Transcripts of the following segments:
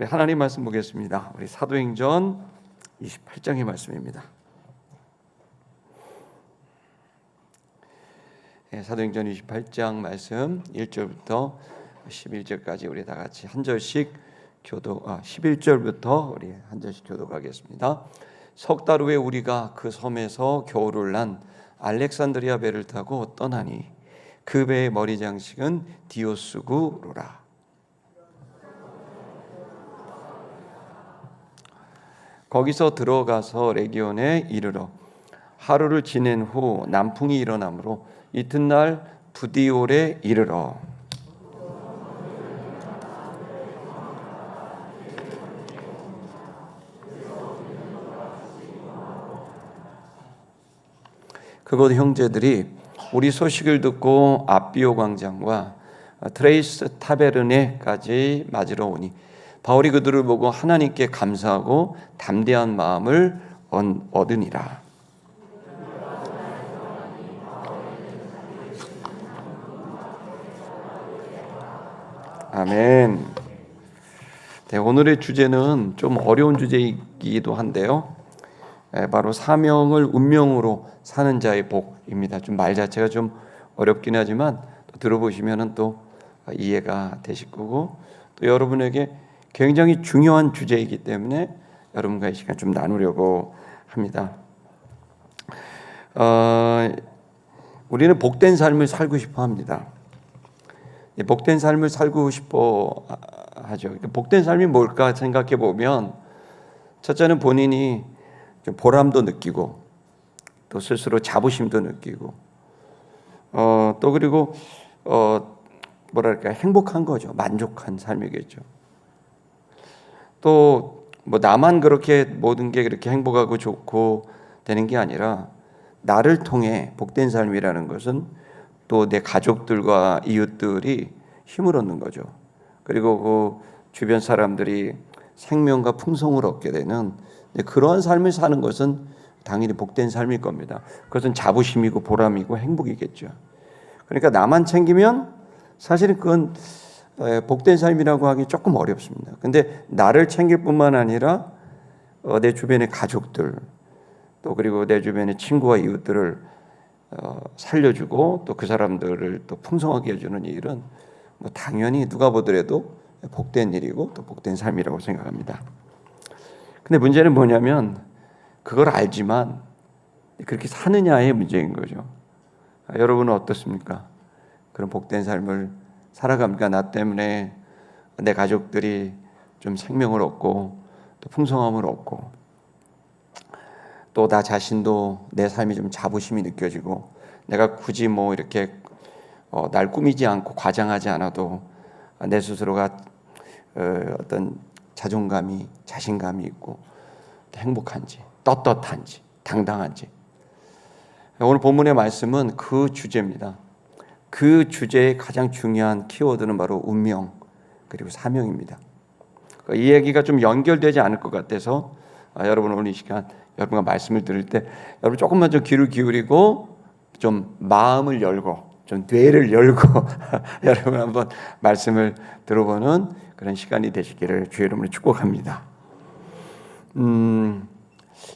우리 하나님 말씀 보겠습니다. 우리 사도행전 28장의 말씀입니다. 사도행전 28장 말씀 1절부터 11절까지 우리 다 같이 한 절씩 11절부터 우리 한 절씩 교독하겠습니다. 석 달 후에 우리가 그 섬에서 겨울을 난 알렉산드리아 배를 타고 떠나니 그 배의 머리 장식은 디오스구로라. 거기서 들어가서 레기온에 이르러 하루를 지낸 후 남풍이 일어나므로 이튿날 부디올에 이르러 그곳 형제들이 우리 소식을 듣고 아비오 광장과 트레이스 타베르네까지 맞으러 오니 바울이 그들을 보고 하나님께 감사하고 담대한 마음을 얻으니라. 아멘. 네, 오늘의 주제는 좀 어려운 주제이기도 한데요. 바로 사명을 운명으로 사는 자의 복입니다. 좀 말 자체가 좀 어렵긴 하지만 또 들어보시면은 또 이해가 되실 거고 또 여러분에게 굉장히 중요한 주제이기 때문에 여러분과 이 시간 좀 나누려고 합니다. 우리는 복된 삶을 살고 싶어 합니다. 복된 삶을 살고 싶어 하죠. 복된 삶이 뭘까 생각해 보면 첫째는 본인이 좀 보람도 느끼고 또 스스로 자부심도 느끼고 또 그리고 뭐랄까 행복한 거죠. 만족한 삶이겠죠. 또 뭐 나만 그렇게 모든 게 그렇게 행복하고 좋고 되는 게 아니라 나를 통해 복된 삶이라는 것은 또 내 가족들과 이웃들이 힘을 얻는 거죠. 그리고 그 주변 사람들이 생명과 풍성을 얻게 되는 그러한 삶을 사는 것은 당연히 복된 삶일 겁니다. 그것은 자부심이고 보람이고 행복이겠죠. 그러니까 나만 챙기면 사실은 그건 복된 삶이라고 하기 조금 어렵습니다. 근데 나를 챙길 뿐만 아니라 내 주변의 가족들 또 그리고 내 주변의 친구와 이웃들을 살려주고 또 그 사람들을 또 풍성하게 해주는 일은 뭐 당연히 누가 보더라도 복된 일이고 또 복된 삶이라고 생각합니다. 근데 문제는 뭐냐면 그걸 알지만 그렇게 사느냐의 문제인 거죠. 여러분은 어떻습니까? 그런 복된 삶을 살아갑니까? 나 때문에 내 가족들이 좀 생명을 얻고 또 풍성함을 얻고 또 나 자신도 내 삶이 좀 자부심이 느껴지고 내가 굳이 뭐 이렇게 날 꾸미지 않고 과장하지 않아도 내 스스로가 어떤 자존감이 자신감이 있고 행복한지 떳떳한지 당당한지 오늘 본문의 말씀은 그 주제입니다. 그 주제의 가장 중요한 키워드는 바로 운명 그리고 사명입니다. 이 얘기가 좀 연결되지 않을 것 같아서 여러분 오늘 이 시간 여러분과 말씀을 들을 때 여러분 조금만 좀 귀를 기울이고 좀 마음을 열고 좀 뇌를 열고 여러분 한번 말씀을 들어보는 그런 시간이 되시기를 주의 이름으로 축복합니다.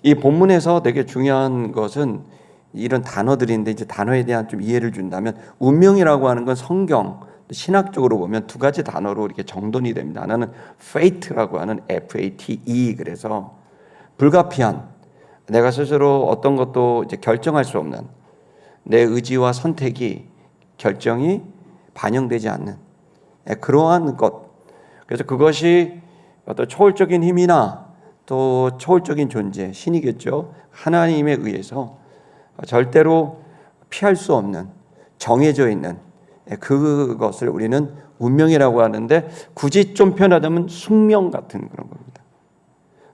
이 본문에서 되게 중요한 것은 이런 단어들인데 이제 단어에 대한 좀 이해를 준다면 운명이라고 하는 건 성경 신학적으로 보면 두 가지 단어로 이렇게 정돈이 됩니다. 하나는 fate라고 하는 F-A-T-E 그래서 불가피한 내가 스스로 어떤 것도 이제 결정할 수 없는 내 의지와 선택이 결정이 반영되지 않는 그러한 것. 그래서 그것이 어떤 초월적인 힘이나 또 초월적인 존재, 신이겠죠. 하나님에 의해서 절대로 피할 수 없는 정해져 있는 그것을 우리는 운명이라고 하는데 굳이 좀 편하다면 숙명 같은 그런 겁니다.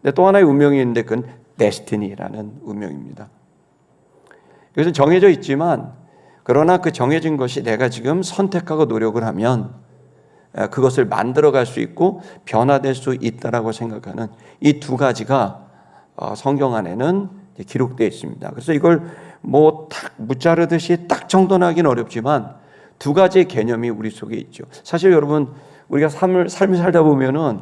근데 또 하나의 운명이 있는데 그건 데스티니라는 운명입니다. 이것은 정해져 있지만 그러나 그 정해진 것이 내가 지금 선택하고 노력을 하면 그것을 만들어갈 수 있고 변화될 수 있다라고 생각하는 이 두 가지가 성경 안에는 기록되어 있습니다. 그래서 이걸 뭐 딱 무자르듯이 딱 정돈하기는 어렵지만 두 가지의 개념이 우리 속에 있죠. 사실 여러분 우리가 삶을 살다 보면은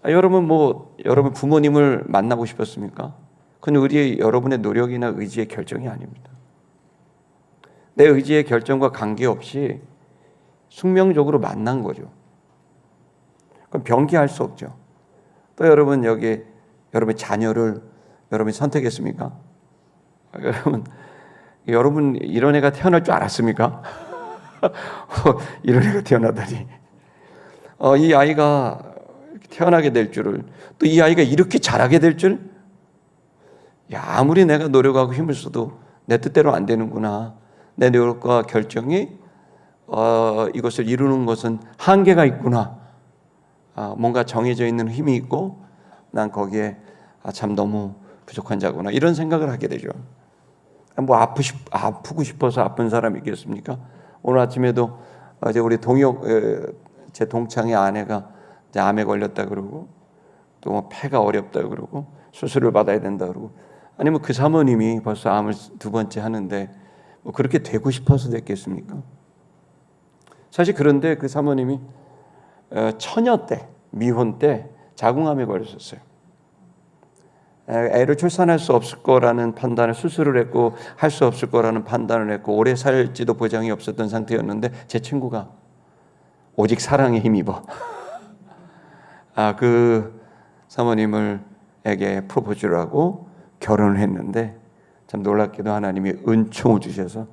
여러분 부모님을 만나고 싶었습니까? 그건 여러분의 노력이나 의지의 결정이 아닙니다. 내 의지의 결정과 관계없이 숙명적으로 만난 거죠. 그럼 변기할 수 없죠. 또 여러분 여러분 자녀를 여러분이 선택했습니까? 여러분 이런 애가 태어날 줄 알았습니까? 이런 애가 태어나다니. 이 아이가 태어나게 될 줄을, 또 이 아이가 이렇게 자라게 될 줄, 아무리 내가 노력하고 힘을 써도 내 뜻대로 안 되는구나. 내 노력과 결정이 이것을 이루는 것은 한계가 있구나. 뭔가 정해져 있는 힘이 있고 난 거기에 참 너무 부족한 자구나, 이런 생각을 하게 되죠. 아프고 싶어서 아픈 사람이 있겠습니까? 오늘 아침에도 이제 우리 제 동창의 아내가 이제 암에 걸렸다 그러고, 또 폐가 어렵다 그러고 수술을 받아야 된다 그러고, 아니면 그 사모님이 벌써 암을 2번째 하는데 그렇게 되고 싶어서 됐겠습니까? 사실 그런데 그 사모님이 처녀 때, 미혼 때 자궁암에 걸렸었어요. 애를 출산할 수 없을 거라는 판단을, 수술을 했고 할 수 없을 거라는 판단을 했고 오래 살지도 보장이 없었던 상태였는데, 제 친구가 오직 사랑에 힘입어 그 사모님에게 프로포즈를 하고 결혼을 했는데, 참 놀랍게도 하나님이 은총을 주셔서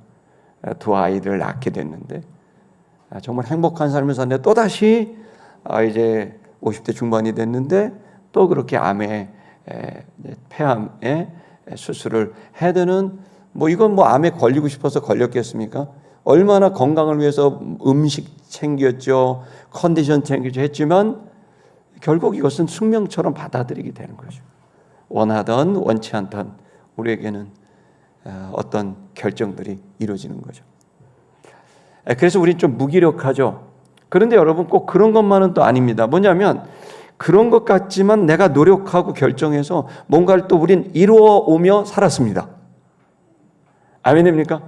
2 아이들을 낳게 됐는데, 정말 행복한 삶을 사는데, 또다시 이제 50대 중반이 됐는데 또 그렇게 폐암에 수술을 해야 되는, 이건 암에 걸리고 싶어서 걸렸겠습니까? 얼마나 건강을 위해서 음식 챙겼죠, 컨디션 챙기죠 했지만 결국 이것은 숙명처럼 받아들이게 되는 거죠. 원하던 원치 않던 우리에게는 어떤 결정들이 이루어지는 거죠. 그래서 우리는 좀 무기력하죠. 그런데 여러분, 꼭 그런 것만은 또 아닙니다. 뭐냐면 그런 것 같지만 내가 노력하고 결정해서 뭔가를 또 우린 이루어 오며 살았습니다. 아멘입니까?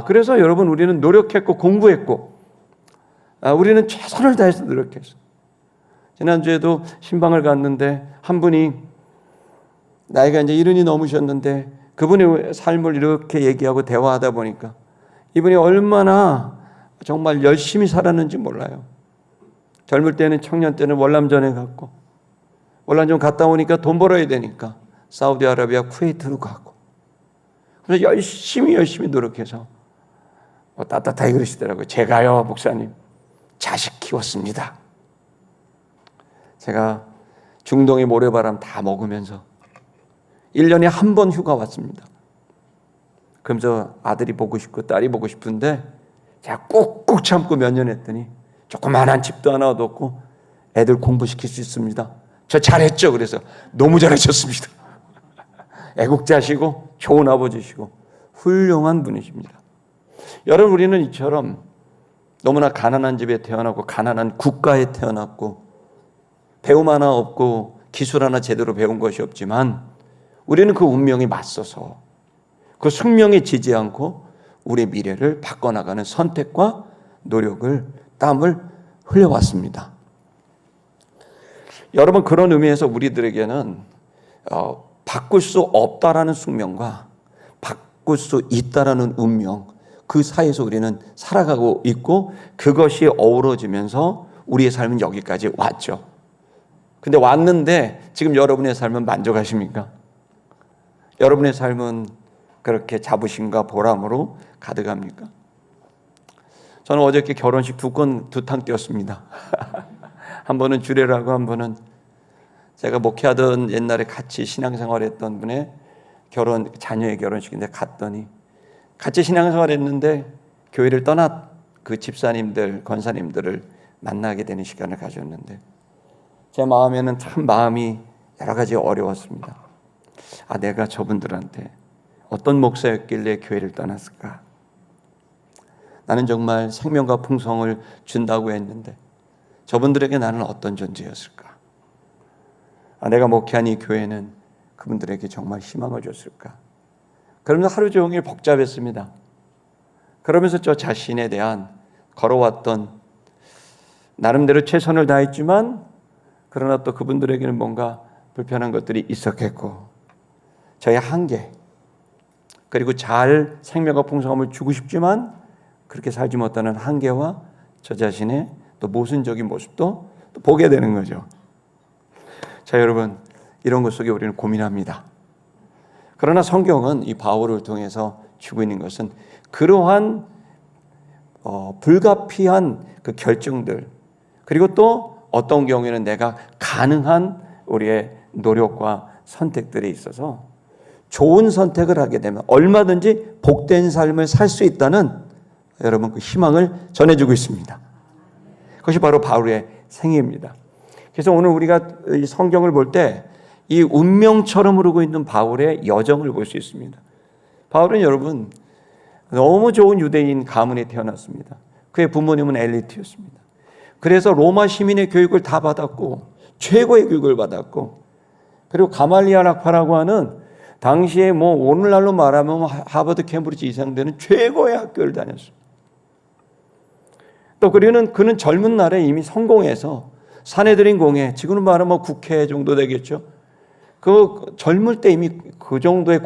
그래서 여러분, 우리는 노력했고 공부했고 우리는 최선을 다해서 노력했어요. 지난주에도 신방을 갔는데 한 분이 나이가 이제 70이 넘으셨는데 그분의 삶을 이렇게 얘기하고 대화하다 보니까 이분이 얼마나 정말 열심히 살았는지 몰라요. 젊을 때는, 청년 때는 월남전에 갔고, 월남전 갔다 오니까 돈 벌어야 되니까 사우디아라비아, 쿠웨이트로 가고, 그래서 열심히 노력해서 따뜻하게 그러시더라고요. 제가요, 목사님, 자식 키웠습니다. 제가 중동의 모래바람 다 먹으면서 1년에 한 번 휴가 왔습니다. 그러면서 아들이 보고 싶고 딸이 보고 싶은데 제가 꾹꾹 참고 몇 년 했더니 조그만한 집도 하나 얻었고 애들 공부시킬 수 있습니다. 저 잘했죠? 그래서 너무 잘하셨습니다. 애국자시고 좋은 아버지시고 훌륭한 분이십니다. 여러분, 우리는 이처럼 너무나 가난한 집에 태어나고 가난한 국가에 태어났고 배움 하나 없고 기술 하나 제대로 배운 것이 없지만 우리는 그 운명에 맞서서 그 숙명에 지지 않고 우리의 미래를 바꿔나가는 선택과 노력을, 땀을 흘려왔습니다. 여러분, 그런 의미에서 우리들에게는 바꿀 수 없다라는 숙명과 바꿀 수 있다라는 운명, 그 사이에서 우리는 살아가고 있고 그것이 어우러지면서 우리의 삶은 여기까지 왔죠. 근데 왔는데 지금 여러분의 삶은 만족하십니까? 여러분의 삶은 그렇게 자부심과 보람으로 가득합니까? 저는 어저께 결혼식 2탕 뛰었습니다. 한 번은 주례라고, 한 번은 제가 목회하던 옛날에 같이 신앙생활했던 분의 자녀의 결혼식인데 갔더니 같이 신앙생활했는데 교회를 떠나 그 집사님들, 권사님들을 만나게 되는 시간을 가졌는데 제 마음에는 참 마음이 여러 가지 어려웠습니다. 내가 저분들한테 어떤 목사였길래 교회를 떠났을까? 나는 정말 생명과 풍성을 준다고 했는데 저분들에게 나는 어떤 존재였을까? 내가 목회한 이 교회는 그분들에게 정말 희망을 줬을까? 그러면서 하루 종일 복잡했습니다. 그러면서 저 자신에 대한 걸어왔던, 나름대로 최선을 다했지만 그러나 또 그분들에게는 뭔가 불편한 것들이 있었겠고, 저의 한계, 그리고 잘 생명과 풍성함을 주고 싶지만 그렇게 살지 못하는 한계와 저 자신의 또 모순적인 모습도 또 보게 되는 거죠. 자, 여러분, 이런 것 속에 우리는 고민합니다. 그러나 성경은 이 바울을 통해서 주고 있는 것은 그러한 불가피한 그 결정들, 그리고 또 어떤 경우에는 내가 가능한 우리의 노력과 선택들에 있어서 좋은 선택을 하게 되면 얼마든지 복된 삶을 살 수 있다는 여러분 그 희망을 전해주고 있습니다. 그것이 바로 바울의 생애입니다. 그래서 오늘 우리가 이 성경을 볼 때 이 운명처럼 흐르고 있는 바울의 여정을 볼 수 있습니다. 바울은 여러분 너무 좋은 유대인 가문에 태어났습니다. 그의 부모님은 엘리트였습니다. 그래서 로마 시민의 교육을 다 받았고 최고의 교육을 받았고, 그리고 가말리알 학파라고 하는 당시에 뭐 오늘날로 말하면 하버드 캠브리지 이상 되는 최고의 학교를 다녔습니다. 또 그는 젊은 날에 이미 성공해서 사내들인 공회, 지금은 말하면 국회 정도 되겠죠. 그 젊을 때 이미 그 정도의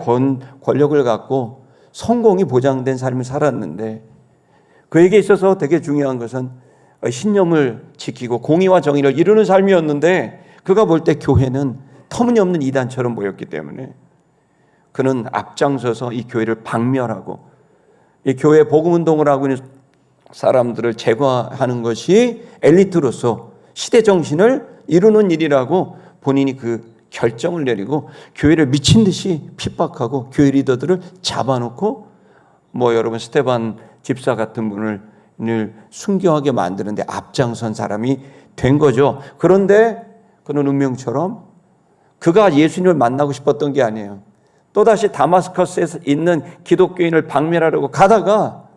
권력을 갖고 성공이 보장된 삶을 살았는데, 그에게 있어서 되게 중요한 것은 신념을 지키고 공의와 정의를 이루는 삶이었는데, 그가 볼 때 교회는 터무니없는 이단처럼 보였기 때문에 그는 앞장서서 이 교회를 박멸하고 이 교회 복음운동을 하고 있는 사람들을 제거하는 것이 엘리트로서 시대 정신을 이루는 일이라고 본인이 그 결정을 내리고 교회를 미친 듯이 핍박하고 교회 리더들을 잡아놓고 뭐 여러분 스테반 집사 같은 분을 늘 순교하게 만드는데 앞장선 사람이 된 거죠. 그런데 그는 운명처럼 그가 예수님을 만나고 싶었던 게 아니에요. 또다시 다마스커스에 있는 기독교인을 박멸하려고 가다가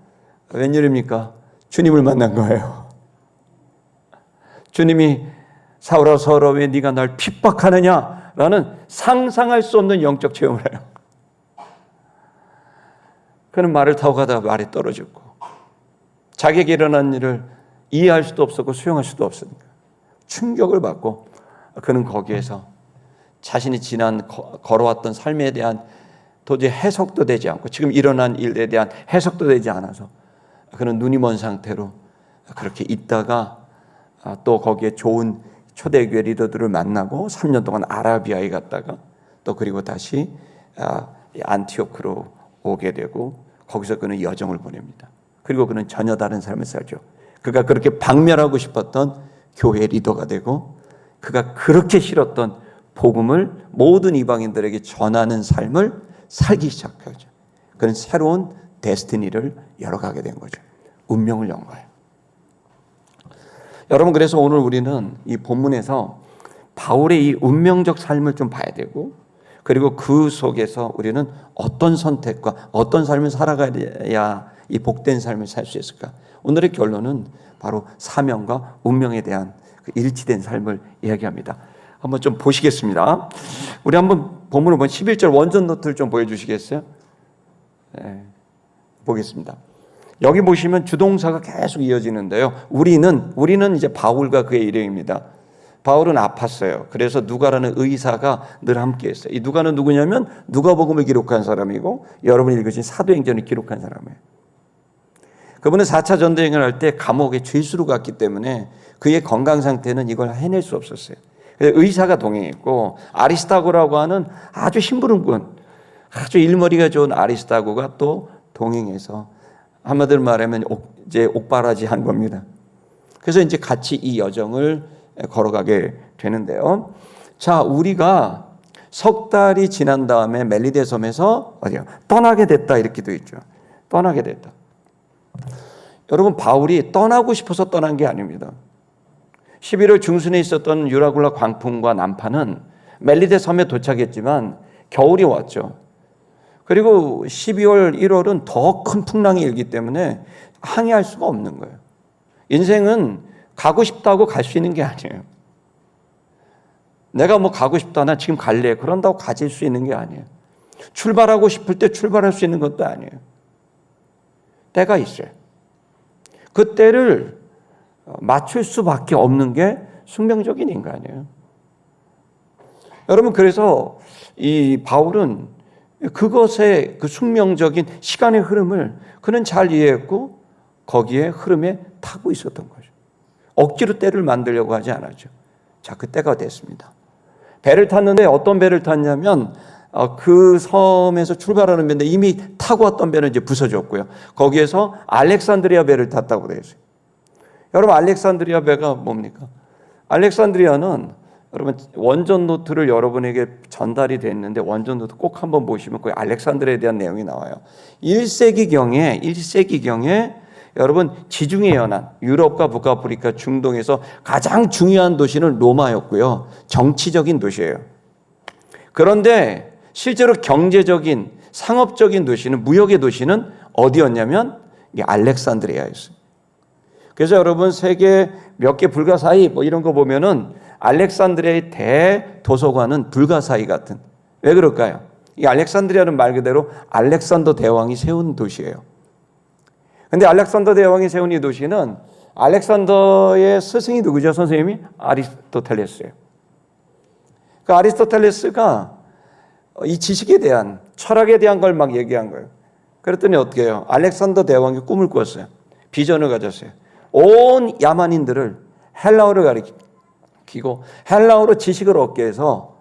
웬일입니까? 주님을 만난 거예요. 주님이 사울아 사울아 왜 네가 날 핍박하느냐라는 상상할 수 없는 영적 체험을 해요. 그는 말을 타고 가다가 말이 떨어졌고 자기에게 일어난 일을 이해할 수도 없었고 수용할 수도 없으니까 충격을 받고 그는 거기에서 자신이 지난 걸어왔던 삶에 대한 도저히 해석도 되지 않고 지금 일어난 일에 대한 해석도 되지 않아서 그는 눈이 먼 상태로 그렇게 있다가 또 거기에 좋은 초대교회 리더들을 만나고 3년 동안 아라비아에 갔다가 또 그리고 다시 안티오크로 오게 되고 거기서 그는 여정을 보냅니다. 그리고 그는 전혀 다른 삶을 살죠. 그가 그렇게 박멸하고 싶었던 교회 리더가 되고 그가 그렇게 싫었던 복음을 모든 이방인들에게 전하는 삶을 살기 시작하죠. 그는 새로운 데스티니를 열어가게 된 거죠. 운명을 연 거예요. 여러분, 그래서 오늘 우리는 이 본문에서 바울의 이 운명적 삶을 좀 봐야 되고, 그리고 그 속에서 우리는 어떤 선택과 어떤 삶을 살아가야 이 복된 삶을 살 수 있을까? 오늘의 결론은 바로 사명과 운명에 대한 그 일치된 삶을 이야기합니다. 한번 좀 보시겠습니다. 우리 한번 본문을 보면 11절 원전 노트를 좀 보여주시겠어요? 네, 보겠습니다. 여기 보시면 주동사가 계속 이어지는데요. 우리는 이제 바울과 그의 일행입니다. 바울은 아팠어요. 그래서 누가라는 의사가 늘 함께했어요. 이 누가는 누구냐면 누가복음을 기록한 사람이고 여러분이 읽으신 사도행전을 기록한 사람이에요. 그분은 4차 전쟁을 할 때 감옥에 죄수로 갔기 때문에 그의 건강 상태는 이걸 해낼 수 없었어요. 그래서 의사가 동행했고 아리스타고라고 하는 아주 심부름꾼, 아주 일머리가 좋은 아리스타고가 또 동행해서 한마디로 말하면 이제 옥바라지 한 겁니다. 그래서 이제 같이 이 여정을 걸어가게 되는데요. 자, 우리가 석 달이 지난 다음에 멜리데 섬에서 어디요? 떠나게 됐다 이렇게 돼 있죠. 떠나게 됐다. 여러분, 바울이 떠나고 싶어서 떠난 게 아닙니다. 11월 중순에 있었던 유라굴라 광풍과 난파는 멜리데 섬에 도착했지만 겨울이 왔죠. 그리고 12월, 1월은 더 큰 풍랑이 일기 때문에 항해할 수가 없는 거예요. 인생은 가고 싶다고 갈 수 있는 게 아니에요. 내가 뭐 가고 싶다, 나 지금 갈래, 그런다고 가질 수 있는 게 아니에요. 출발하고 싶을 때 출발할 수 있는 것도 아니에요. 때가 있어요. 그 때를 맞출 수밖에 없는 게 숙명적인 인간이에요. 여러분, 그래서 이 바울은 그것의 그 숙명적인 시간의 흐름을 그는 잘 이해했고 거기에 흐름에 타고 있었던 거죠. 억지로 때를 만들려고 하지 않았죠. 자, 그 때가 됐습니다. 배를 탔는데 어떤 배를 탔냐면 그 섬에서 출발하는 배인데 이미 타고 왔던 배는 이제 부서졌고요. 거기에서 알렉산드리아 배를 탔다고 되어 있어요. 여러분, 알렉산드리아 배가 뭡니까? 알렉산드리아는 여러분 원전 노트를 여러분에게 전달이 됐는데 원전 노트 꼭 한번 보시면 그 알렉산드리아에 대한 내용이 나와요. 1세기경에 여러분 지중해 연안, 유럽과 북아프리카, 중동에서 가장 중요한 도시는 로마였고요. 정치적인 도시예요. 그런데 실제로 경제적인, 상업적인 도시는, 무역의 도시는 어디였냐면 이게 알렉산드리아였어요. 그래서 여러분 세계 몇 개 불가사의 뭐 이런 거 보면은 알렉산드리아의 대도서관은 불가사의 같은. 왜 그럴까요? 이 알렉산드리아는 말 그대로 알렉산더 대왕이 세운 도시예요. 근데 알렉산더 대왕이 세운 이 도시는 알렉산더의 스승이 누구죠? 선생님이? 아리스토텔레스예요. 그 아리스토텔레스가 이 지식에 대한, 철학에 대한 걸 막 얘기한 거예요. 그랬더니 어떻게 해요? 알렉산더 대왕이 꿈을 꿨어요. 비전을 가졌어요. 온 야만인들을 헬라어를 가리키고 헬라어로 지식을 얻게 해서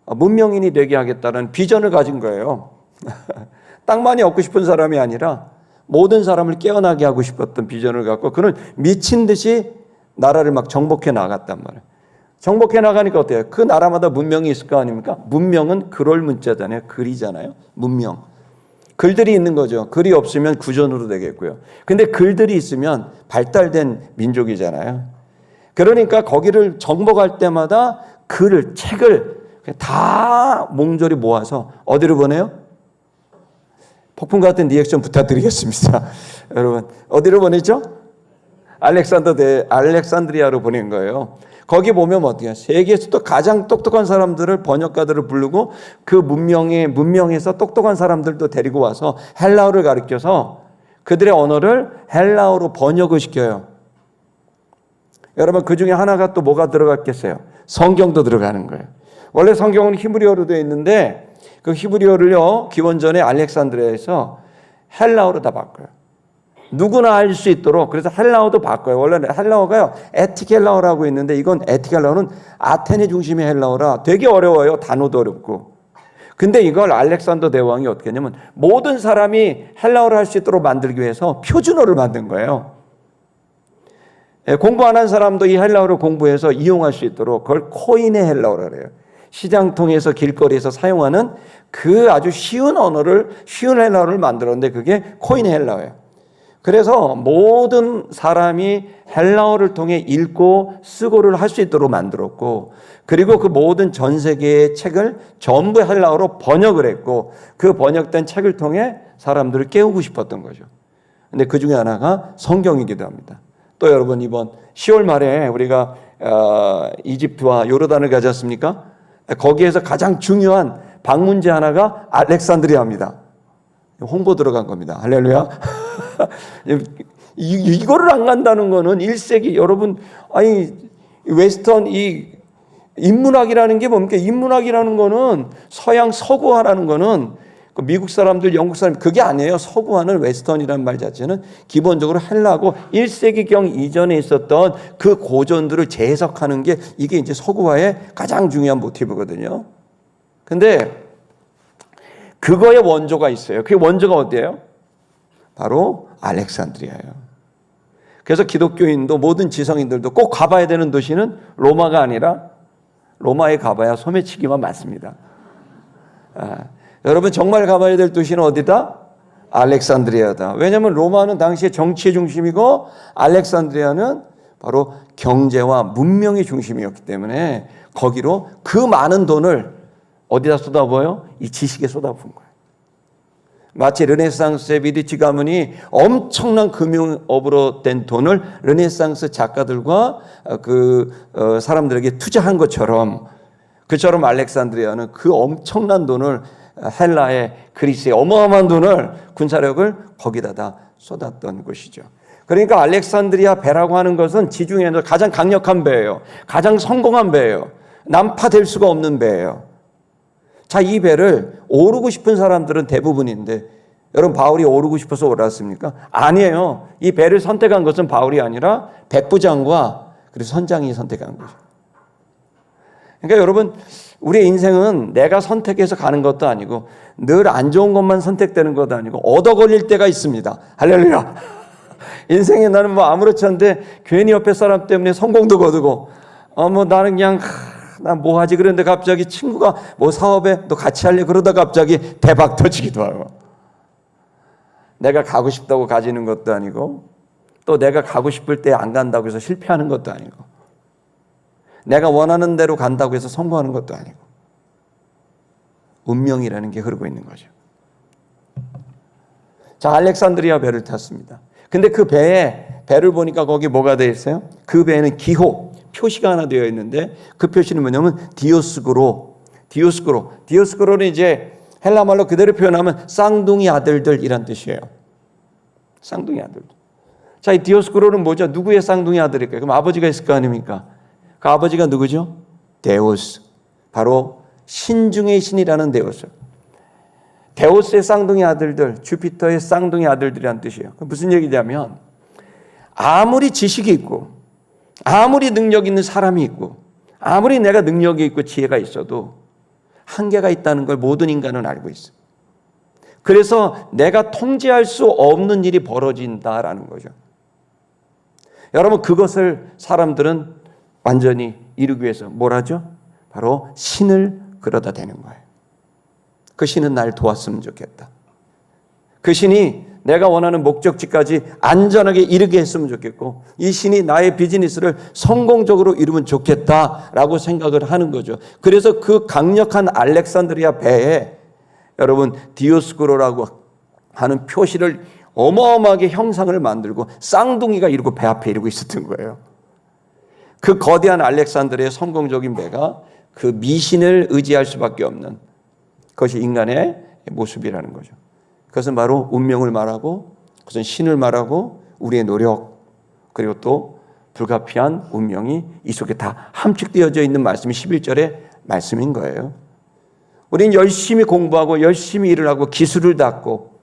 문명인이 되게 하겠다는 비전을 가진 거예요. 땅만이 얻고 싶은 사람이 아니라 모든 사람을 깨어나게 하고 싶었던 비전을 갖고 그는 미친 듯이 나라를 막 정복해 나갔단 말이에요. 정복해 나가니까 어때요? 그 나라마다 문명이 있을 거 아닙니까? 문명은 글올 문자잖아요. 글이잖아요. 문명. 글들이 있는 거죠. 글이 없으면 구전으로 되겠고요. 근데 글들이 있으면 발달된 민족이잖아요. 그러니까 거기를 정복할 때마다 글을, 책을 다 몽졸이 모아서 어디로 보내요? 폭풍 같은 리액션 부탁드리겠습니다. 여러분, 어디로 보내죠? 알렉산드리아로 보낸 거예요. 거기 보면 어떻게 해요? 세계에서 또 가장 똑똑한 사람들을, 번역가들을 부르고 그 문명에서 똑똑한 사람들도 데리고 와서 헬라어를 가르쳐서 그들의 언어를 헬라어로 번역을 시켜요. 여러분, 그 중에 하나가 또 뭐가 들어갔겠어요? 성경도 들어가는 거예요. 원래 성경은 히브리어로 되어 있는데 그 히브리어를요, 기원전에 알렉산드리아에서 헬라어로 다 바꿔요. 누구나 알 수 있도록. 그래서 헬라어도 바꿔요. 원래 헬라어가요, 에틱 헬라어라고 있는데 이건 에틱 헬라어는 아테네 중심의 헬라어라 되게 어려워요. 단어도 어렵고. 근데 이걸 알렉산더 대왕이 어떻게 했냐면 모든 사람이 헬라어를 할 수 있도록 만들기 위해서 표준어를 만든 거예요. 공부 안 한 사람도 이 헬라어를 공부해서 이용할 수 있도록 그걸 코인의 헬라어라고 해요. 시장통에서 길거리에서 사용하는 그 아주 쉬운 언어를, 쉬운 헬라어를 만들었는데 그게 코인의 헬라어예요. 그래서 모든 사람이 헬라어를 통해 읽고 쓰고를 할 수 있도록 만들었고, 그리고 그 모든 전 세계의 책을 전부 헬라어로 번역을 했고, 그 번역된 책을 통해 사람들을 깨우고 싶었던 거죠. 근데 그 중에 하나가 성경이기도 합니다. 또 여러분, 이번 10월 말에 우리가 이집트와 요르단을 가지 않습니까? 거기에서 가장 중요한 방문지 하나가 알렉산드리아입니다. 홍보 들어간 겁니다. 할렐루야. 이거를 안 간다는 거는 1세기, 여러분, 아니, 웨스턴, 이 인문학이라는 게 뭡니까? 인문학이라는 거는 서양 서구화라는 거는 미국 사람들, 영국 사람, 그게 아니에요. 서구화는, 웨스턴이라는 말 자체는 기본적으로 헬라고 1세기경 이전에 있었던 그 고전들을 재해석하는 게 이게 이제 서구화의 가장 중요한 모티브거든요. 근데 그거의 원조가 있어요. 그 원조가 어디예요? 바로 알렉산드리아예요. 그래서 기독교인도 모든 지성인들도 꼭 가봐야 되는 도시는 로마가 아니라, 로마에 가봐야 소매치기만 맞습니다. 여러분, 정말 가봐야 될 도시는 어디다? 알렉산드리아다. 왜냐하면 로마는 당시에 정치의 중심이고 알렉산드리아는 바로 경제와 문명의 중심이었기 때문에 거기로 그 많은 돈을 어디다 쏟아부어요? 이 지식에 쏟아부은 거예요. 마치 르네상스의 메디치 가문이 엄청난 금융업으로 된 돈을 르네상스 작가들과 사람들에게 투자한 것처럼, 그처럼 알렉산드리아는 그 엄청난 돈을 헬라의, 그리스의 어마어마한 돈을, 군사력을 거기다 다 쏟았던 것이죠. 그러니까 알렉산드리아 배라고 하는 것은 지중해에서 가장 강력한 배예요. 가장 성공한 배예요. 난파될 수가 없는 배예요. 자, 이 배를 오르고 싶은 사람들은 대부분인데 여러분 바울이 오르고 싶어서 올랐습니까? 아니에요. 이 배를 선택한 것은 바울이 아니라 백부장과 그리고 선장이 선택한 거죠. 그러니까 여러분 우리의 인생은 내가 선택해서 가는 것도 아니고 늘 안 좋은 것만 선택되는 것도 아니고 얻어 걸릴 때가 있습니다. 할렐루야. 인생에 나는 뭐 아무렇지 않은데 괜히 옆에 사람 때문에 성공도 거두고 뭐 나는 그냥 나 뭐 하지 그랬는데 갑자기 친구가 뭐 사업에 너 같이 할래 그러다 갑자기 대박 터지기도 하고 내가 가고 싶다고 가지는 것도 아니고 또 내가 가고 싶을 때 안 간다고 해서 실패하는 것도 아니고 내가 원하는 대로 간다고 해서 성공하는 것도 아니고 운명이라는 게 흐르고 있는 거죠. 자, 알렉산드리아 배를 탔습니다. 근데 그 배를 보니까 거기 뭐가 되어 있어요? 그 배에는 기호, 표시가 하나 되어 있는데 그 표시는 뭐냐면 디오스코로는 이제 헬라 말로 그대로 표현하면 쌍둥이 아들들이란 뜻이에요. 쌍둥이 아들들. 자, 이 디오스코로는 뭐죠? 누구의 쌍둥이 아들일까요? 그럼 아버지가 있을 거 아닙니까? 그 아버지가 누구죠? 데우스. 바로 신 중의 신이라는 데우스. 데우스의 쌍둥이 아들들, 주피터의 쌍둥이 아들들이란 뜻이에요. 무슨 얘기냐면 아무리 지식이 있고 아무리 능력 있는 사람이 있고 아무리 내가 능력이 있고 지혜가 있어도 한계가 있다는 걸 모든 인간은 알고 있어요. 그래서 내가 통제할 수 없는 일이 벌어진다라는 거죠. 여러분 그것을 사람들은 완전히 이루기 위해서 뭘 하죠? 바로 신을 끌어다 대는 거예요. 그 신은 날 도왔으면 좋겠다. 그 신이 내가 원하는 목적지까지 안전하게 이르게 했으면 좋겠고 이 신이 나의 비즈니스를 성공적으로 이루면 좋겠다라고 생각을 하는 거죠. 그래서 그 강력한 알렉산드리아 배에 여러분 디오스코로라고 하는 표시를 어마어마하게 형상을 만들고 쌍둥이가 이러고 배 앞에 이러고 있었던 거예요. 그 거대한 알렉산드리아의 성공적인 배가 그 미신을 의지할 수밖에 없는 그것이 인간의 모습이라는 거죠. 그것은 바로 운명을 말하고 그것은 신을 말하고 우리의 노력 그리고 또 불가피한 운명이 이 속에 다 함축되어져 있는 말씀이 11절의 말씀인 거예요. 우리는 열심히 공부하고 열심히 일을 하고 기술을 닦고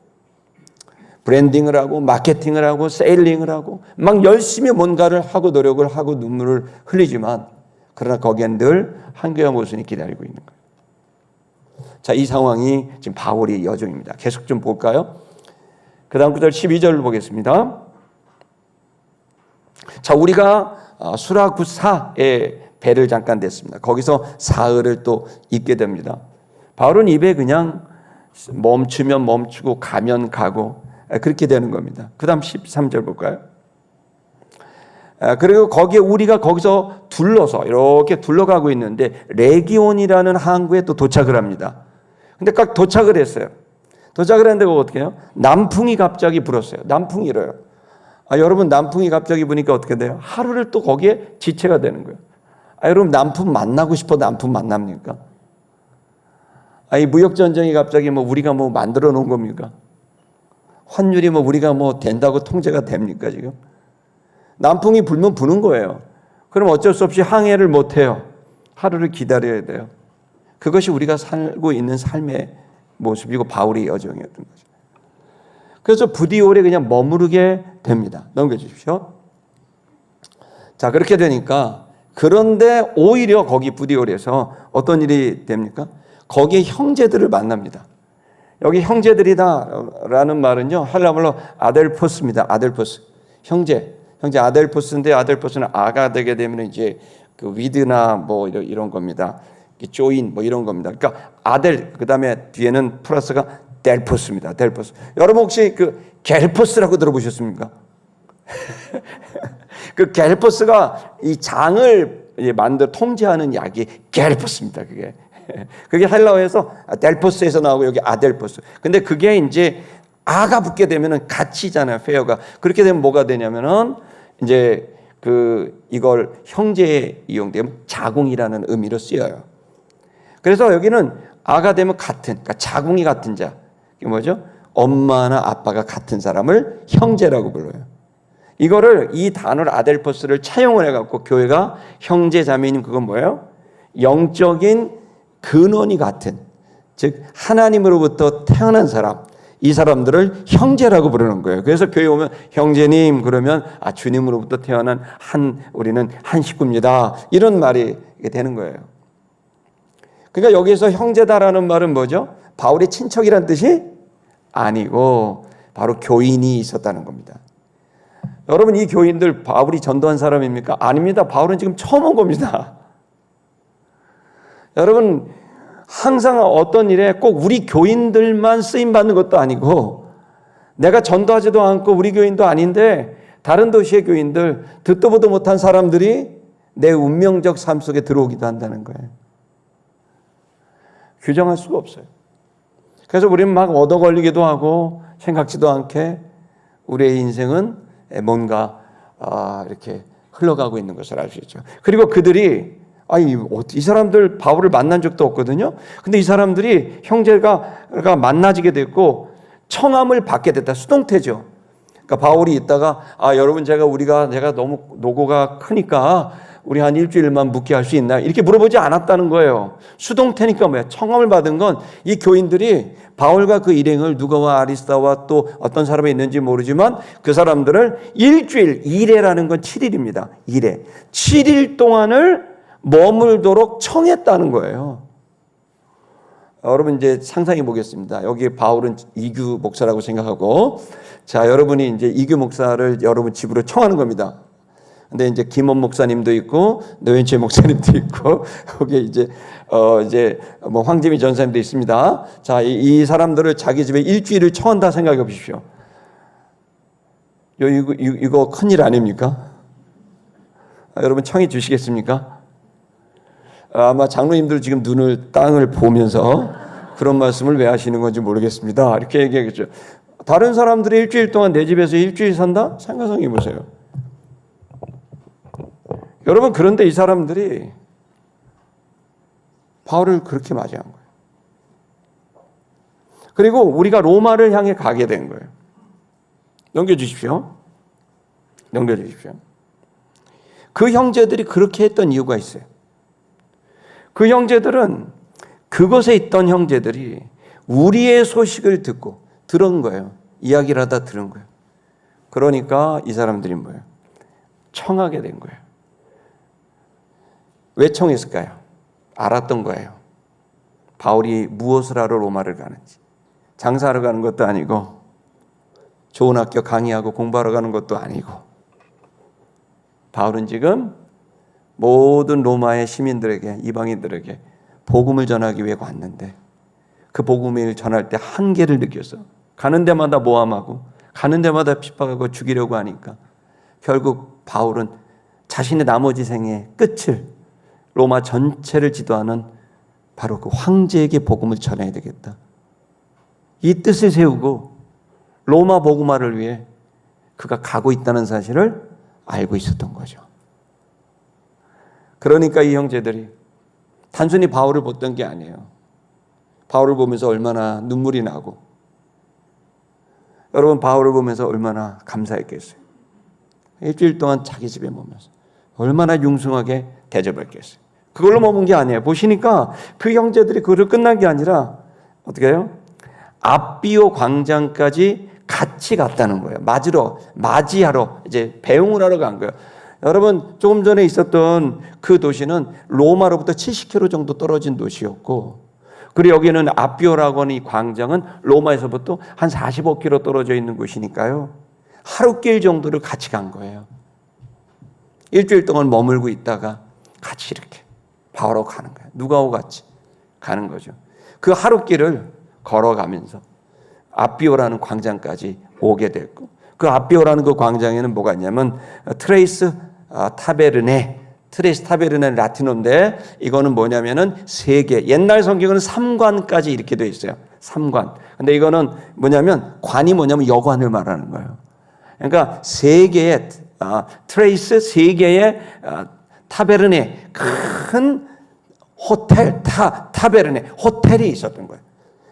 브랜딩을 하고 마케팅을 하고 세일링을 하고 막 열심히 뭔가를 하고 노력을 하고 눈물을 흘리지만 그러나 거기엔 늘 한계와 모순이 기다리고 있는 거예요. 자, 이 상황이 지금 바울의 여정입니다. 계속 좀 볼까요? 그 다음 구절 12절을 보겠습니다. 자, 우리가 수라구사의 배를 잠깐 댔습니다. 거기서 사흘을 또 있게 됩니다. 바울은 이 배 그냥 멈추면 멈추고 가면 가고 그렇게 되는 겁니다. 그 다음 13절 볼까요? 그리고 거기에 우리가 거기서 둘러서 이렇게 둘러가고 있는데 레기온이라는 항구에 또 도착을 합니다. 근데 딱 도착을 했어요. 도착을 했는데 어떻게 해요? 남풍이 갑자기 불었어요. 남풍이 일어요. 여러분 남풍이 갑자기 부니까 어떻게 돼요? 하루를 또 거기에 지체가 되는 거예요. 여러분 남풍 만나고 싶어 남풍 만납니까? 이 무역전쟁이 갑자기 우리가 만들어 놓은 겁니까? 환율이 우리가 된다고 통제가 됩니까 지금? 남풍이 불면 부는 거예요. 그럼 어쩔 수 없이 항해를 못 해요. 하루를 기다려야 돼요. 그것이 우리가 살고 있는 삶의 모습이고 바울의 여정이었던 거죠. 그래서 부디 오래 그냥 머무르게 됩니다. 넘겨주십시오. 자, 그렇게 되니까 그런데 오히려 거기 부디올에서 어떤 일이 됩니까? 거기에 형제들을 만납니다. 여기 형제들이다라는 말은요, 헬라말로 아델포스입니다. 아델포스. 형제 아델포스인데 아델포스는 아가 되게 되면 이제 그 위드나 이런 겁니다. 조인 이런 겁니다. 그러니까 아델 그다음에 뒤에는 플러스가 델포스입니다. 델포스. 여러분 혹시 그 겔포스라고 들어보셨습니까? 그 겔포스가 이 장을 통제하는 약이 겔포스입니다. 그게 헬라어에서 델포스에서 나오고 여기 아델포스. 근데 그게 이제 아가 붙게 되면은 같이잖아요. 페어가. 그렇게 되면 뭐가 되냐면은 이제 이걸 형제에 이용되면 자궁이라는 의미로 쓰여요. 그래서 여기는 아가 되면 같은, 그러니까 자궁이 같은 자. 이게 뭐죠? 엄마나 아빠가 같은 사람을 형제라고 불러요. 이 단어를 아델포스를 차용을 해갖고 교회가 형제 자매님 그건 뭐예요? 영적인 근원이 같은 즉 하나님으로부터 태어난 사람, 이 사람들을 형제라고 부르는 거예요. 그래서 교회 오면 형제님 그러면 주님으로부터 태어난 우리는 한 식구입니다. 이런 말이 되는 거예요. 그러니까 여기서 형제다라는 말은 뭐죠? 바울의 친척이란 뜻이 아니고 바로 교인이 있었다는 겁니다. 여러분, 이 교인들 바울이 전도한 사람입니까? 아닙니다. 바울은 지금 처음 온 겁니다. 여러분, 항상 어떤 일에 꼭 우리 교인들만 쓰임받는 것도 아니고 내가 전도하지도 않고 우리 교인도 아닌데 다른 도시의 교인들, 듣도 보도 못한 사람들이 내 운명적 삶 속에 들어오기도 한다는 거예요. 규정할 수가 없어요. 그래서 우리는 막 얻어 걸리기도 하고 생각지도 않게 우리의 인생은 뭔가 이렇게 흘러가고 있는 것을 알 수 있죠. 그리고 그들이 이 사람들 바울을 만난 적도 없거든요. 근데 이 사람들이 형제가 만나지게 됐고 청함을 받게 됐다. 수동태죠. 그러니까 바울이 있다가 여러분 제가 너무 노고가 크니까 우리 한 일주일만 묵게 할 수 있나요? 이렇게 물어보지 않았다는 거예요. 수동태니까 뭐야? 청함을 받은 건 이 교인들이 바울과 그 일행을 누가와 아리스다와 또 어떤 사람이 있는지 모르지만 그 사람들을 일주일, 일회라는 건 7일입니다. 일회. 7일 동안을 머물도록 청했다는 거예요. 여러분 이제 상상해 보겠습니다. 여기 바울은 이규 목사라고 생각하고, 자, 여러분이 이제 이규 목사를 여러분 집으로 청하는 겁니다. 근데 이제 김원 목사님도 있고 노현철 목사님도 있고 거기에 이제 뭐 황재미 전사님도 있습니다. 자, 이 사람들을 자기 집에 일주일을 청한다 생각해 보십시오. 이거 큰일 아닙니까? 여러분 청해 주시겠습니까? 아마 장로님들 지금 땅을 보면서 그런 말씀을 왜 하시는 건지 모르겠습니다. 이렇게 얘기하겠죠. 다른 사람들이 일주일 동안 내 집에서 일주일 산다? 생각해 보세요. 여러분, 그런데 이 사람들이 바울을 그렇게 맞이한 거예요. 그리고 우리가 로마를 향해 가게 된 거예요. 넘겨주십시오. 그 형제들이 그렇게 했던 이유가 있어요. 그 형제들은, 그곳에 있던 형제들이 우리의 소식을 듣고 들은 거예요. 이야기를 하다 들은 거예요. 그러니까 이 사람들이 뭐예요? 청하게 된 거예요. 왜 청했을까요? 알았던 거예요. 바울이 무엇을 하러 로마를 가는지. 장사하러 가는 것도 아니고 좋은 학교 강의하고 공부하러 가는 것도 아니고 바울은 지금 모든 로마의 시민들에게, 이방인들에게 복음을 전하기 위해 왔는데 그 복음을 전할 때 한계를 느꼈어. 가는 데마다 모함하고 가는 데마다 핍박하고 죽이려고 하니까 결국 바울은 자신의 나머지 생의 끝을 로마 전체를 지도하는 바로 그 황제에게 복음을 전해야 되겠다. 이 뜻을 세우고 로마 복음화를 위해 그가 가고 있다는 사실을 알고 있었던 거죠. 그러니까 이 형제들이 단순히 바울을 봤던 게 아니에요. 바울을 보면서 얼마나 눈물이 나고, 여러분 바울을 보면서 얼마나 감사했겠어요. 일주일 동안 자기 집에 머물면서 얼마나 융숭하게 대접했겠어요. 그걸로 머문 게 아니에요. 보시니까 그 형제들이 그걸로 끝난 게 아니라 어떻게 해요? 앞비오 광장까지 같이 갔다는 거예요. 맞이하러 이제 배웅을 하러 간 거예요. 여러분, 조금 전에 있었던 그 도시는 로마로부터 70km 정도 떨어진 도시였고, 그리고 여기는 앞비오라고 하는 이 광장은 로마에서부터 한 45km 떨어져 있는 곳이니까요. 하루길 정도를 같이 간 거예요. 일주일 동안 머물고 있다가 같이 이렇게 바울하고 가는 거예요. 누가하고 같이 가는 거죠. 그 하루길을 걸어가면서 앞비오라는 광장까지 오게 됐고, 그 앞비오라는 그 광장에는 뭐가 있냐면 트레이스 타베르네 라틴어인데 이거는 뭐냐면은 3개, 옛날 성경은 3관까지 이렇게 되어 있어요. 3관. 근데 이거는 뭐냐면 관이 뭐냐면 여관을 말하는 거예요. 그러니까 3개의 트레이스, 3개의 타베르네, 큰 호텔, 타베르네, 호텔이 있었던 거예요.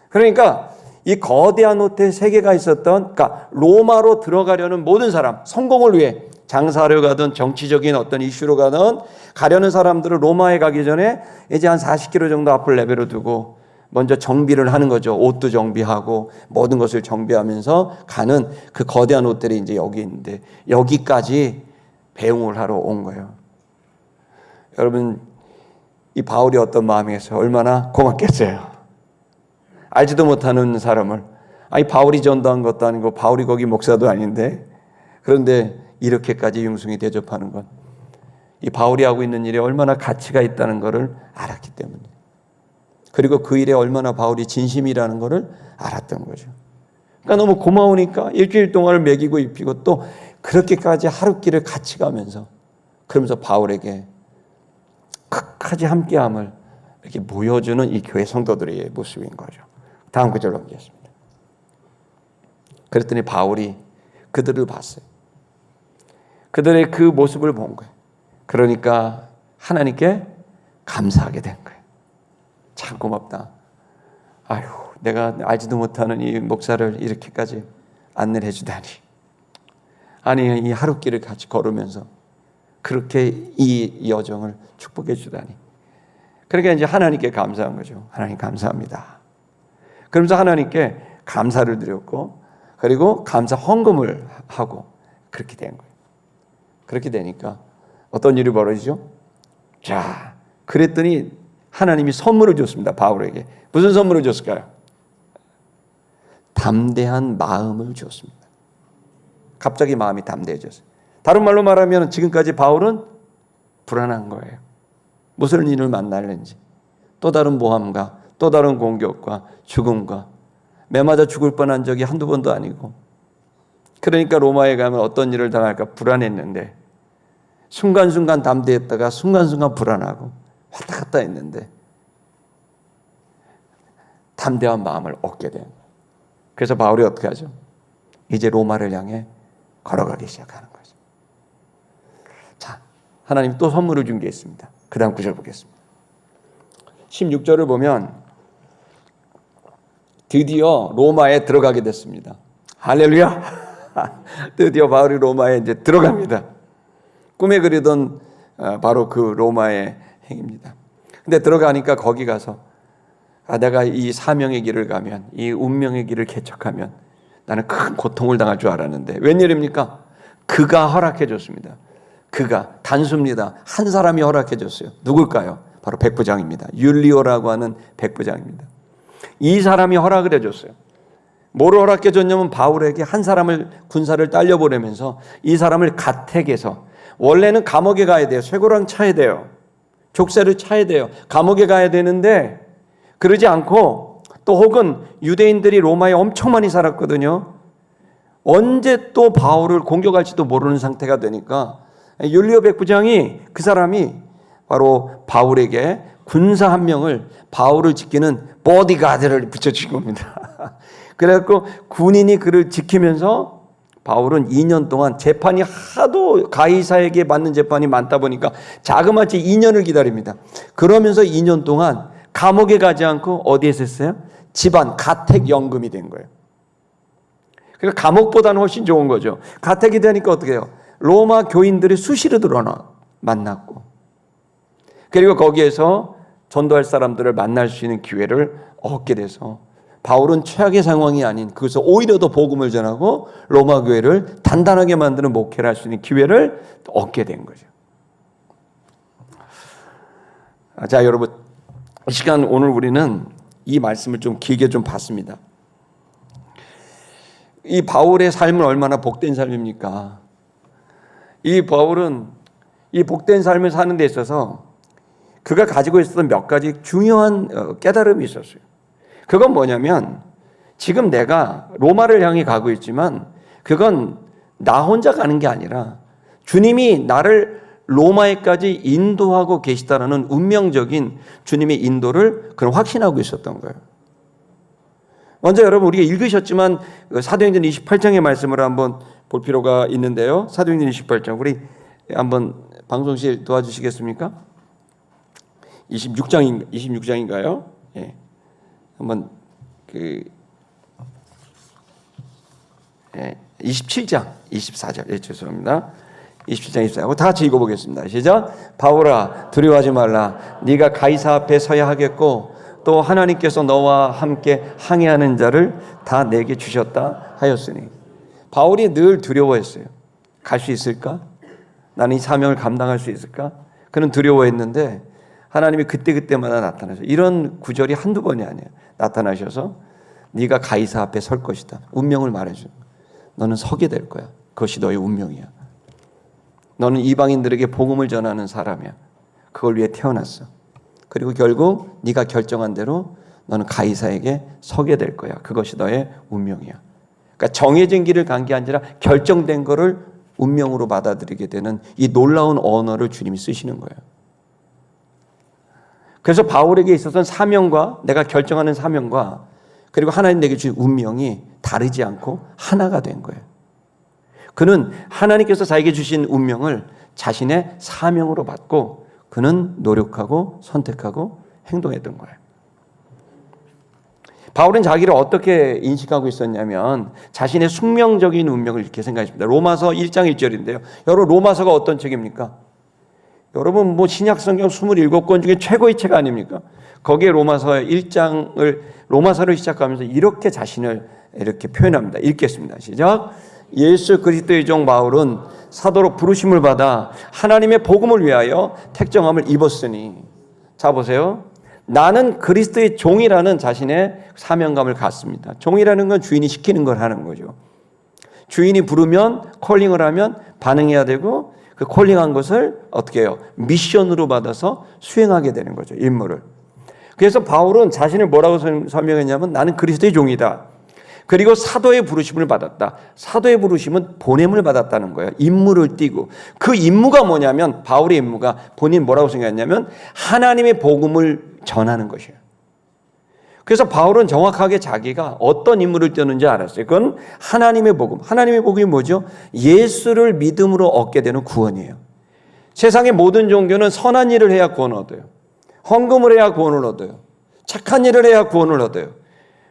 그러니까 이 거대한 호텔 3개가 있었던, 그러니까 로마로 들어가려는 모든 사람, 성공을 위해 장사하려 가든 정치적인 어떤 이슈로 가든 가려는 사람들을 로마에 가기 전에 이제 한 40km 정도 앞을 내버려 두고 먼저 정비를 하는 거죠. 옷도 정비하고 모든 것을 정비하면서 가는 그 거대한 옷들이 이제 여기 있는데 여기까지 배웅을 하러 온 거예요. 여러분, 이 바울이 어떤 마음이겠어요? 얼마나 고맙겠어요. 알지도 못하는 사람을, 아니 바울이 전도한 것도 아니고 바울이 거기 목사도 아닌데, 그런데 이렇게까지 융숭이 대접하는 건 이 바울이 하고 있는 일에 얼마나 가치가 있다는 것을 알았기 때문이에요. 그리고 그 일에 얼마나 바울이 진심이라는 것을 알았던 거죠. 그러니까 너무 고마우니까 일주일 동안을 먹이고 입히고 또 그렇게까지 하루길을 같이 가면서, 그러면서 바울에게 끝까지 함께함을 이렇게 보여주는 이 교회 성도들의 모습인 거죠. 다음 구절 넘기겠습니다. 그랬더니 바울이 그들을 봤어요. 그들의 그 모습을 본 거예요. 그러니까 하나님께 감사하게 된 거예요. 참 고맙다. 아유, 내가 알지도 못하는 이 목사를 이렇게까지 안내를 해주다니. 아니, 이 하루길을 같이 걸으면서 그렇게 이 여정을 축복해 주다니. 그러니까 이제 하나님께 감사한 거죠. 하나님 감사합니다. 그러면서 하나님께 감사를 드렸고, 그리고 감사 헌금을 하고 그렇게 된 거예요. 그렇게 되니까 어떤 일이 벌어지죠? 자, 그랬더니 하나님이 선물을 줬습니다. 바울에게. 무슨 선물을 줬을까요? 담대한 마음을 줬습니다. 갑자기 마음이 담대해졌어요. 다른 말로 말하면 지금까지 바울은 불안한 거예요. 무슨 일을 만날는지, 또 다른 모함과 또 다른 공격과 죽음과 매맞아 죽을 뻔한 적이 한두 번도 아니고, 그러니까 로마에 가면 어떤 일을 당할까 불안했는데, 순간순간 담대했다가 순간순간 불안하고 왔다 갔다 했는데 담대한 마음을 얻게 된 거예요. 그래서 바울이 어떻게 하죠? 이제 로마를 향해 걸어가기 시작하는 거죠. 자, 하나님 또 선물을 준 게 있습니다. 그 다음 구절 보겠습니다. 16절을 보면 드디어 로마에 들어가게 됐습니다. 할렐루야! 드디어 바울이 로마에 이제 들어갑니다. 꿈에 그리던 바로 그 로마의 행입니다. 근데 들어가니까 거기 가서 내가 이 사명의 길을 가면, 이 운명의 길을 개척하면 나는 큰 고통을 당할 줄 알았는데 웬일입니까? 그가 허락해 줬습니다. 그가, 단수입니다. 한 사람이 허락해 줬어요. 누굴까요? 바로 백부장입니다. 율리오라고 하는 백부장입니다. 이 사람이 허락을 해줬어요. 뭐를 허락해 줬냐면 바울에게 한 사람을, 군사를 딸려보내면서 이 사람을 가택에서, 원래는 감옥에 가야 돼요. 쇠고랑 차야 돼요. 족쇄를 차야 돼요. 감옥에 가야 되는데 그러지 않고, 또 혹은 유대인들이 로마에 엄청 많이 살았거든요. 언제 또 바울을 공격할지도 모르는 상태가 되니까 율리오 백부장이, 그 사람이 바로 바울에게 군사 한 명을, 바울을 지키는 보디가드를 붙여준 겁니다. 그래갖고 군인이 그를 지키면서 바울은 2년 동안 재판이 하도 가이사에게 받는 재판이 많다 보니까 자그마치 2년을 기다립니다. 그러면서 2년 동안 감옥에 가지 않고 어디에 있었어요? 집안, 가택연금이 된 거예요. 그러니까 감옥보다는 훨씬 좋은 거죠. 가택이 되니까 어떻게 해요? 로마 교인들이 수시로 들어나 만났고, 그리고 거기에서 전도할 사람들을 만날 수 있는 기회를 얻게 돼서 바울은 최악의 상황이 아닌, 그것을 오히려 더 복음을 전하고 로마 교회를 단단하게 만드는 목회를 할 수 있는 기회를 얻게 된 거죠. 자, 여러분, 이 시간 오늘 우리는 이 말씀을 좀 길게 좀 봤습니다. 이 바울의 삶은 얼마나 복된 삶입니까? 이 바울은 이 복된 삶을 사는 데 있어서 그가 가지고 있었던 몇 가지 중요한 깨달음이 있었어요. 그건 뭐냐면, 지금 내가 로마를 향해 가고 있지만 그건 나 혼자 가는 게 아니라 주님이 나를 로마에까지 인도하고 계시다라는 운명적인 주님의 인도를 그런 확신하고 있었던 거예요. 먼저 여러분, 우리가 읽으셨지만 사도행전 28장의 말씀을 한번 볼 필요가 있는데요. 사도행전 28장, 우리 한번 방송실 도와주시겠습니까? 26장인가요? 예. 한번 27장 24절, 예, 죄송합니다. 27장 24절 다 같이 읽어보겠습니다. 시작. 바울아, 두려워하지 말라. 네가 가이사 앞에 서야 하겠고 또 하나님께서 너와 함께 항해하는 자를 다 내게 주셨다 하였으니. 바울이 늘 두려워했어요. 갈 수 있을까? 나는 이 사명을 감당할 수 있을까? 그는 두려워했는데 하나님이 그때그때마다 나타나셔서, 이런 구절이 한두 번이 아니에요. 나타나셔서 네가 가이사 앞에 설 것이다. 운명을 말해줘. 너는 서게 될 거야. 그것이 너의 운명이야. 너는 이방인들에게 복음을 전하는 사람이야. 그걸 위해 태어났어. 그리고 결국 네가 결정한 대로 너는 가이사에게 서게 될 거야. 그것이 너의 운명이야. 그러니까 정해진 길을 간 게 아니라 결정된 거를 운명으로 받아들이게 되는 이 놀라운 언어를 주님이 쓰시는 거예요. 그래서 바울에게 있어서는 사명과, 내가 결정하는 사명과, 그리고 하나님 내게 주신 운명이 다르지 않고 하나가 된 거예요. 그는 하나님께서 자기에게 주신 운명을 자신의 사명으로 받고 그는 노력하고 선택하고 행동했던 거예요. 바울은 자기를 어떻게 인식하고 있었냐면 자신의 숙명적인 운명을 이렇게 생각했습니다. 로마서 1장 1절인데요. 여러분, 로마서가 어떤 책입니까? 여러분, 신약성경 27권 중에 최고의 책 아닙니까? 거기에 로마서 1장을, 로마서를 시작하면서 이렇게 자신을 이렇게 표현합니다. 읽겠습니다. 시작. 예수 그리스도의 종 바울은 사도로 부르심을 받아 하나님의 복음을 위하여 택정함을 입었으니. 자, 보세요. 나는 그리스도의 종이라는 자신의 사명감을 갖습니다. 종이라는 건 주인이 시키는 걸 하는 거죠. 주인이 부르면, 콜링을 하면 반응해야 되고, 그 콜링한 것을 어떻게 해요? 미션으로 받아서 수행하게 되는 거죠. 임무를. 그래서 바울은 자신을 뭐라고 설명했냐면 나는 그리스도의 종이다. 그리고 사도의 부르심을 받았다. 사도의 부르심은 보냄을 받았다는 거예요. 임무를 띠고. 그 임무가 뭐냐면, 바울의 임무가 본인 뭐라고 생각했냐면 하나님의 복음을 전하는 것이에요. 그래서 바울은 정확하게 자기가 어떤 임무를 띄었는지 알았어요. 그건 하나님의 복음. 하나님의 복음이 뭐죠? 예수를 믿음으로 얻게 되는 구원이에요. 세상의 모든 종교는 선한 일을 해야 구원을 얻어요. 헌금을 해야 구원을 얻어요. 착한 일을 해야 구원을 얻어요.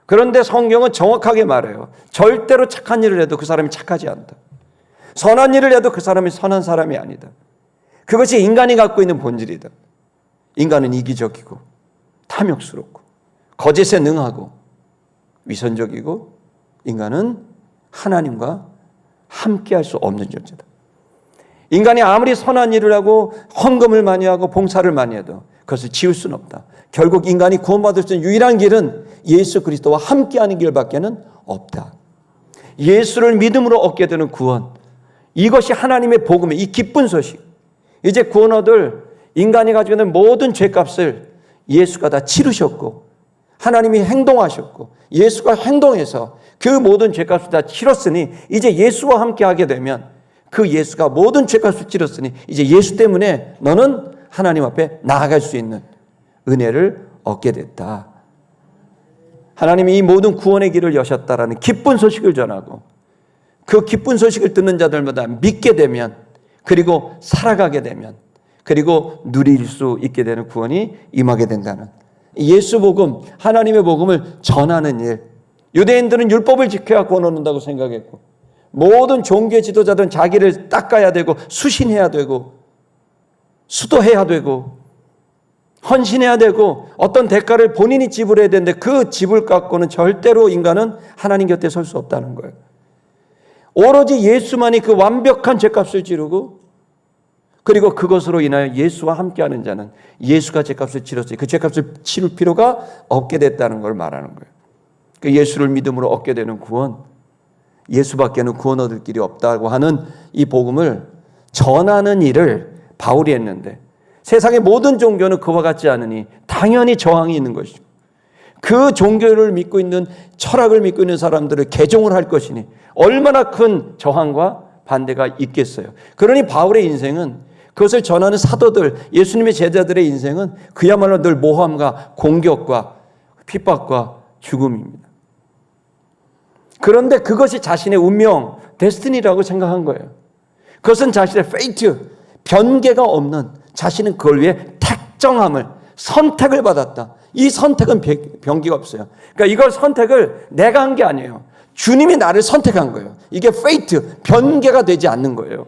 그런데 성경은 정확하게 말해요. 절대로 착한 일을 해도 그 사람이 착하지 않다. 선한 일을 해도 그 사람이 선한 사람이 아니다. 그것이 인간이 갖고 있는 본질이다. 인간은 이기적이고 탐욕스럽고 거짓에 능하고 위선적이고, 인간은 하나님과 함께할 수 없는 존재다. 인간이 아무리 선한 일을 하고 헌금을 많이 하고 봉사를 많이 해도 그것을 지울 수는 없다. 결국 인간이 구원받을 수 있는 유일한 길은 예수 그리스도와 함께하는 길밖에는 없다. 예수를 믿음으로 얻게 되는 구원, 이것이 하나님의 복음의 이 기쁜 소식. 이제 구원 얻을 인간이 가지고 있는 모든 죄값을 예수가 다 치르셨고, 하나님이 행동하셨고, 예수가 행동해서 그 모든 죄값을 다 치렀으니, 이제 예수와 함께하게 되면 그 예수가 모든 죄값을 치렀으니 이제 예수 때문에 너는 하나님 앞에 나아갈 수 있는 은혜를 얻게 됐다. 하나님이 이 모든 구원의 길을 여셨다라는 기쁜 소식을 전하고, 그 기쁜 소식을 듣는 자들마다 믿게 되면, 그리고 살아가게 되면, 그리고 누릴 수 있게 되는 구원이 임하게 된다는 예수 복음, 하나님의 복음을 전하는 일. 유대인들은 율법을 지켜야 구원 얻는다고 생각했고, 모든 종교 지도자들은 자기를 닦아야 되고 수신해야 되고 수도해야 되고 헌신해야 되고 어떤 대가를 본인이 지불해야 되는데, 그 지불 갖고는 절대로 인간은 하나님 곁에 설 수 없다는 거예요. 오로지 예수만이 그 완벽한 죄값을 지르고, 그리고 그것으로 인하여 예수와 함께하는 자는 예수가 죄값을 치렀으니 그 죄값을 치를 필요가 없게 됐다는 걸 말하는 거예요. 그 예수를 믿음으로 얻게 되는 구원, 예수밖에는 구원 얻을 길이 없다고 하는 이 복음을 전하는 일을 바울이 했는데, 세상의 모든 종교는 그와 같지 않으니 당연히 저항이 있는 것이죠. 그 종교를 믿고 있는, 철학을 믿고 있는 사람들을 개종을 할 것이니 얼마나 큰 저항과 반대가 있겠어요. 그러니 바울의 인생은, 그것을 전하는 사도들, 예수님의 제자들의 인생은 그야말로 늘 모함과 공격과 핍박과 죽음입니다. 그런데 그것이 자신의 운명, 데스티니라고 생각한 거예요. 그것은 자신의 페이트, 변개가 없는, 자신은 그걸 위해 택정함을, 선택을 받았다. 이 선택은 변기가 없어요. 그러니까 이걸 선택을 내가 한 게 아니에요. 주님이 나를 선택한 거예요. 이게 페이트, 변개가 되지 않는 거예요.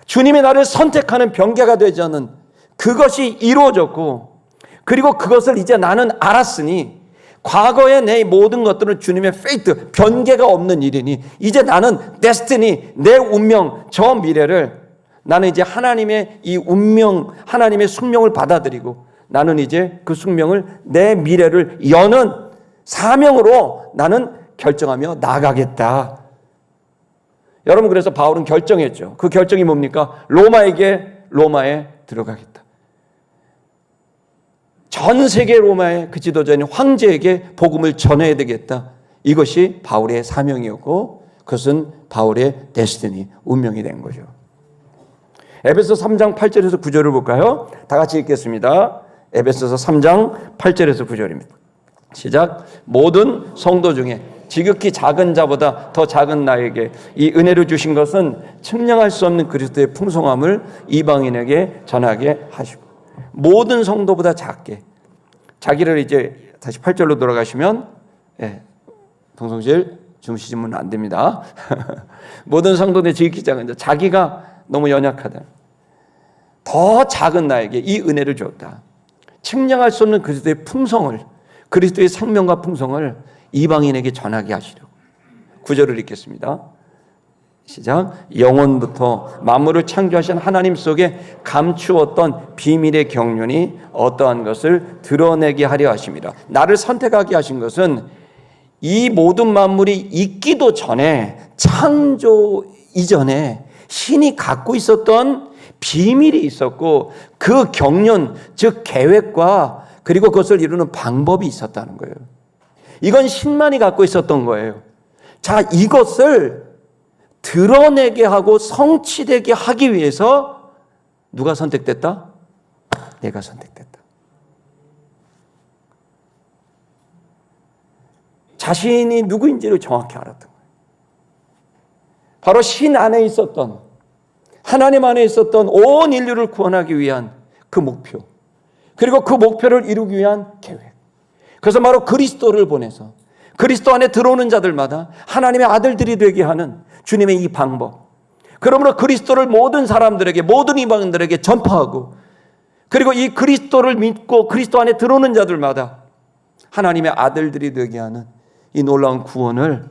주님이 나를 선택하는 변개가 되지 않는, 그것이 이루어졌고, 그리고 그것을 이제 나는 알았으니 과거의 내 모든 것들은 주님의 페이트, 변개가 없는 일이니 이제 나는 데스티니, 내 운명, 저 미래를 나는 이제 하나님의 이 운명, 하나님의 숙명을 받아들이고 나는 이제 그 숙명을, 내 미래를 여는 사명으로 나는 결정하며 나아가겠다. 여러분, 그래서 바울은 결정했죠. 그 결정이 뭡니까? 로마에 들어가겠다. 전 세계 로마의 그 지도자인 황제에게 복음을 전해야 되겠다. 이것이 바울의 사명이었고 그것은 바울의 데스티니, 운명이 된 거죠. 에베소서 3장 8절에서 9절을 볼까요? 다 같이 읽겠습니다. 에베소서 3장 8절에서 9절입니다. 시작. 모든 성도 중에 지극히 작은 자보다 더 작은 나에게 이 은혜를 주신 것은 측량할 수 없는 그리스도의 풍성함을 이방인에게 전하게 하시고, 모든 성도보다 작게, 자기를 이제 다시 8절로 돌아가시면, 동성실 주무시면 안 됩니다. 모든 성도들의 지극히 작은 자, 자기가 너무 연약하다, 더 작은 나에게 이 은혜를 줬다. 측량할 수 없는 그리스도의 풍성을, 그리스도의 생명과 풍성을 이방인에게 전하게 하시려고. 9절을 읽겠습니다. 시작. 영원부터 만물을 창조하신 하나님 속에 감추었던 비밀의 경륜이 어떠한 것을 드러내게 하려 하심이라. 나를 선택하게 하신 것은 이 모든 만물이 있기도 전에, 창조 이전에 신이 갖고 있었던 비밀이 있었고 그 경륜, 즉 계획과 그리고 그것을 이루는 방법이 있었다는 거예요. 이건 신만이 갖고 있었던 거예요. 자, 이것을 드러내게 하고 성취되게 하기 위해서 누가 선택됐다? 내가 선택됐다. 자신이 누구인지를 정확히 알았던 거예요. 바로 신 안에 있었던, 하나님 안에 있었던 온 인류를 구원하기 위한 그 목표, 그리고 그 목표를 이루기 위한 계획. 그래서 바로 그리스도를 보내서 그리스도 안에 들어오는 자들마다 하나님의 아들들이 되게 하는 주님의 이 방법. 그러므로 그리스도를 모든 사람들에게, 모든 이방인들에게 전파하고, 그리고 이 그리스도를 믿고 그리스도 안에 들어오는 자들마다 하나님의 아들들이 되게 하는 이 놀라운 구원을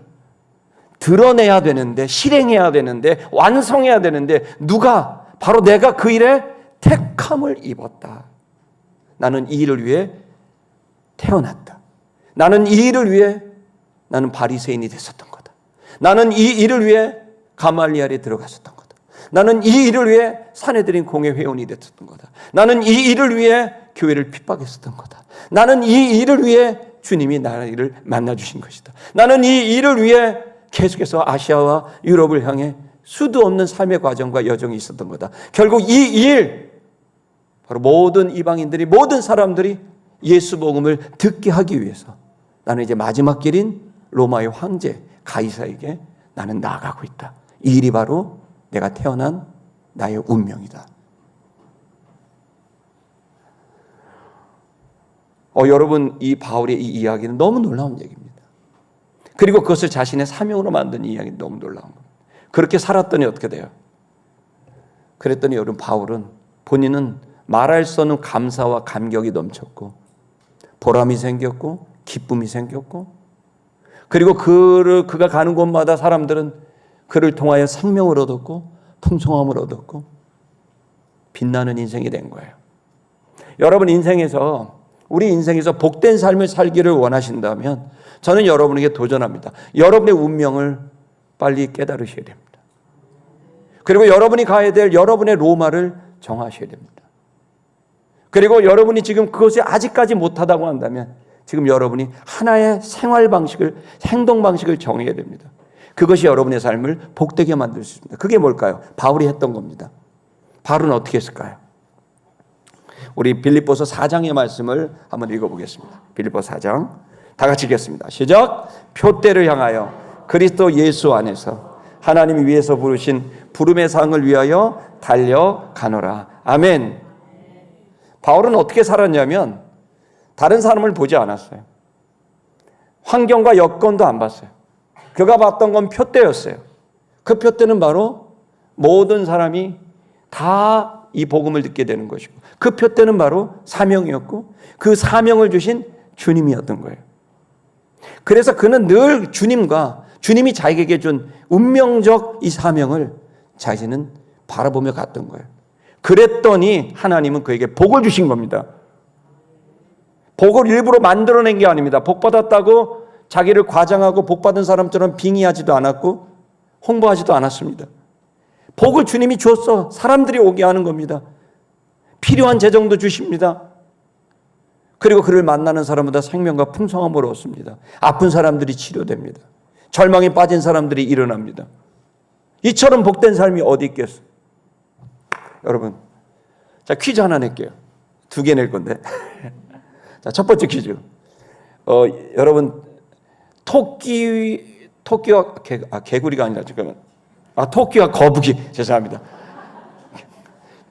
드러내야 되는데, 실행해야 되는데, 완성해야 되는데, 누가? 바로 내가 그 일에 택함을 입었다. 나는 이 일을 위해 태어났다. 나는 이 일을 위해 나는 바리새인이 됐었던 거다. 나는 이 일을 위해 가말리엘에 들어갔었던 거다. 나는 이 일을 위해 산헤드린 공회 회원이 됐었던 거다. 나는 이 일을 위해 교회를 핍박했었던 거다. 나는 이 일을 위해 주님이 나를 만나주신 것이다. 나는 이 일을 위해 계속해서 아시아와 유럽을 향해 수도 없는 삶의 과정과 여정이 있었던 거다. 결국 이 일, 바로 모든 이방인들이, 모든 사람들이 예수 복음을 듣게 하기 위해서 나는 이제 마지막 길인 로마의 황제 가이사에게 나는 나아가고 있다. 이 일이 바로 내가 태어난 나의 운명이다. 여러분, 이 바울의 이 이야기는 너무 놀라운 얘기입니다. 그리고 그것을 자신의 사명으로 만든 이야기는 너무 놀라운 겁니다. 그렇게 살았더니 어떻게 돼요? 그랬더니 여러분, 바울은 본인은 말할 수 없는 감사와 감격이 넘쳤고 보람이 생겼고 기쁨이 생겼고, 그리고 그가 가는 곳마다 사람들은 그를 통하여 생명을 얻었고 풍성함을 얻었고 빛나는 인생이 된 거예요. 여러분, 우리 인생에서 복된 삶을 살기를 원하신다면 저는 여러분에게 도전합니다. 여러분의 운명을 빨리 깨달으셔야 됩니다. 그리고 여러분이 가야 될 여러분의 로마를 정하셔야 됩니다. 그리고 여러분이 지금 그것이 아직까지 못하다고 한다면 지금 여러분이 하나의 생활 방식을, 행동 방식을 정해야 됩니다. 그것이 여러분의 삶을 복되게 만들 수 있습니다. 그게 뭘까요? 바울이 했던 겁니다. 바울은 어떻게 했을까요? 우리 빌립보서 4장의 말씀을 한번 읽어보겠습니다. 빌립보서 4장 다 같이 읽겠습니다. 시작. 표대를 향하여 그리스도 예수 안에서 하나님이 위에서 부르신 부름의 상을 위하여 달려가노라. 아멘. 바울은 어떻게 살았냐면 다른 사람을 보지 않았어요. 환경과 여건도 안 봤어요. 그가 봤던 건 표대였어요. 그 표대는 바로 모든 사람이 다 이 복음을 듣게 되는 것이고, 그 표대는 바로 사명이었고 그 사명을 주신 주님이었던 거예요. 그래서 그는 늘 주님이 자기에게 준 운명적 이 사명을 자신은 바라보며 갔던 거예요. 그랬더니 하나님은 그에게 복을 주신 겁니다. 복을 일부러 만들어낸 게 아닙니다. 복 받았다고 자기를 과장하고 복 받은 사람처럼 빙의하지도 않았고 홍보하지도 않았습니다. 복을 주님이 줬어. 사람들이 오게 하는 겁니다. 필요한 재정도 주십니다. 그리고 그를 만나는 사람마다 생명과 풍성함을 얻습니다. 아픈 사람들이 치료됩니다. 절망에 빠진 사람들이 일어납니다. 이처럼 복된 삶이 어디 있겠어? 여러분, 자, 퀴즈 하나 낼게요. 2개 낼 건데. 자, 첫 번째 퀴즈. 여러분, 토끼와 개구리가 아니라 잠깐만. 토끼와 거북이. 죄송합니다.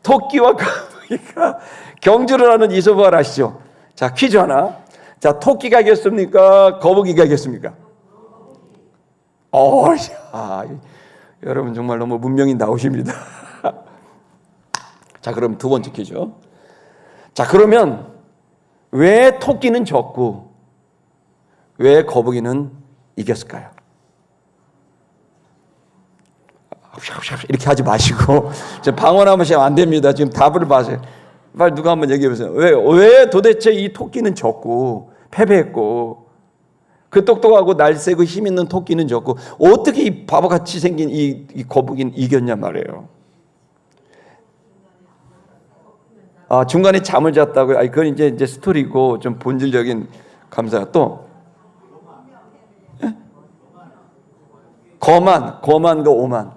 토끼와 거북이가 경주를 하는 이소부활 아시죠? 자, 퀴즈 하나. 자, 토끼가 이겼습니까? 거북이가 이겼습니까? 여러분 정말 너무 문명이 나오십니다. 자, 그럼 두 번째 퀴즈. 자, 그러면 왜 토끼는 졌고 왜 거북이는 이겼을까요? 이렇게 하지 마시고 방언하면 안 됩니다. 지금 답을 봐세요. 빨리 누가 한번 얘기해 보세요. 왜 도대체 이 토끼는 졌고 패배했고 그 똑똑하고 날쌔고 힘 있는 토끼는 졌고 어떻게 이 바보같이 생긴 이 거북이는 이겼냐 말이에요. 중간에 잠을 잤다고요? 그건 이제 스토리고 좀 본질적인 감사가 또 거만과 오만.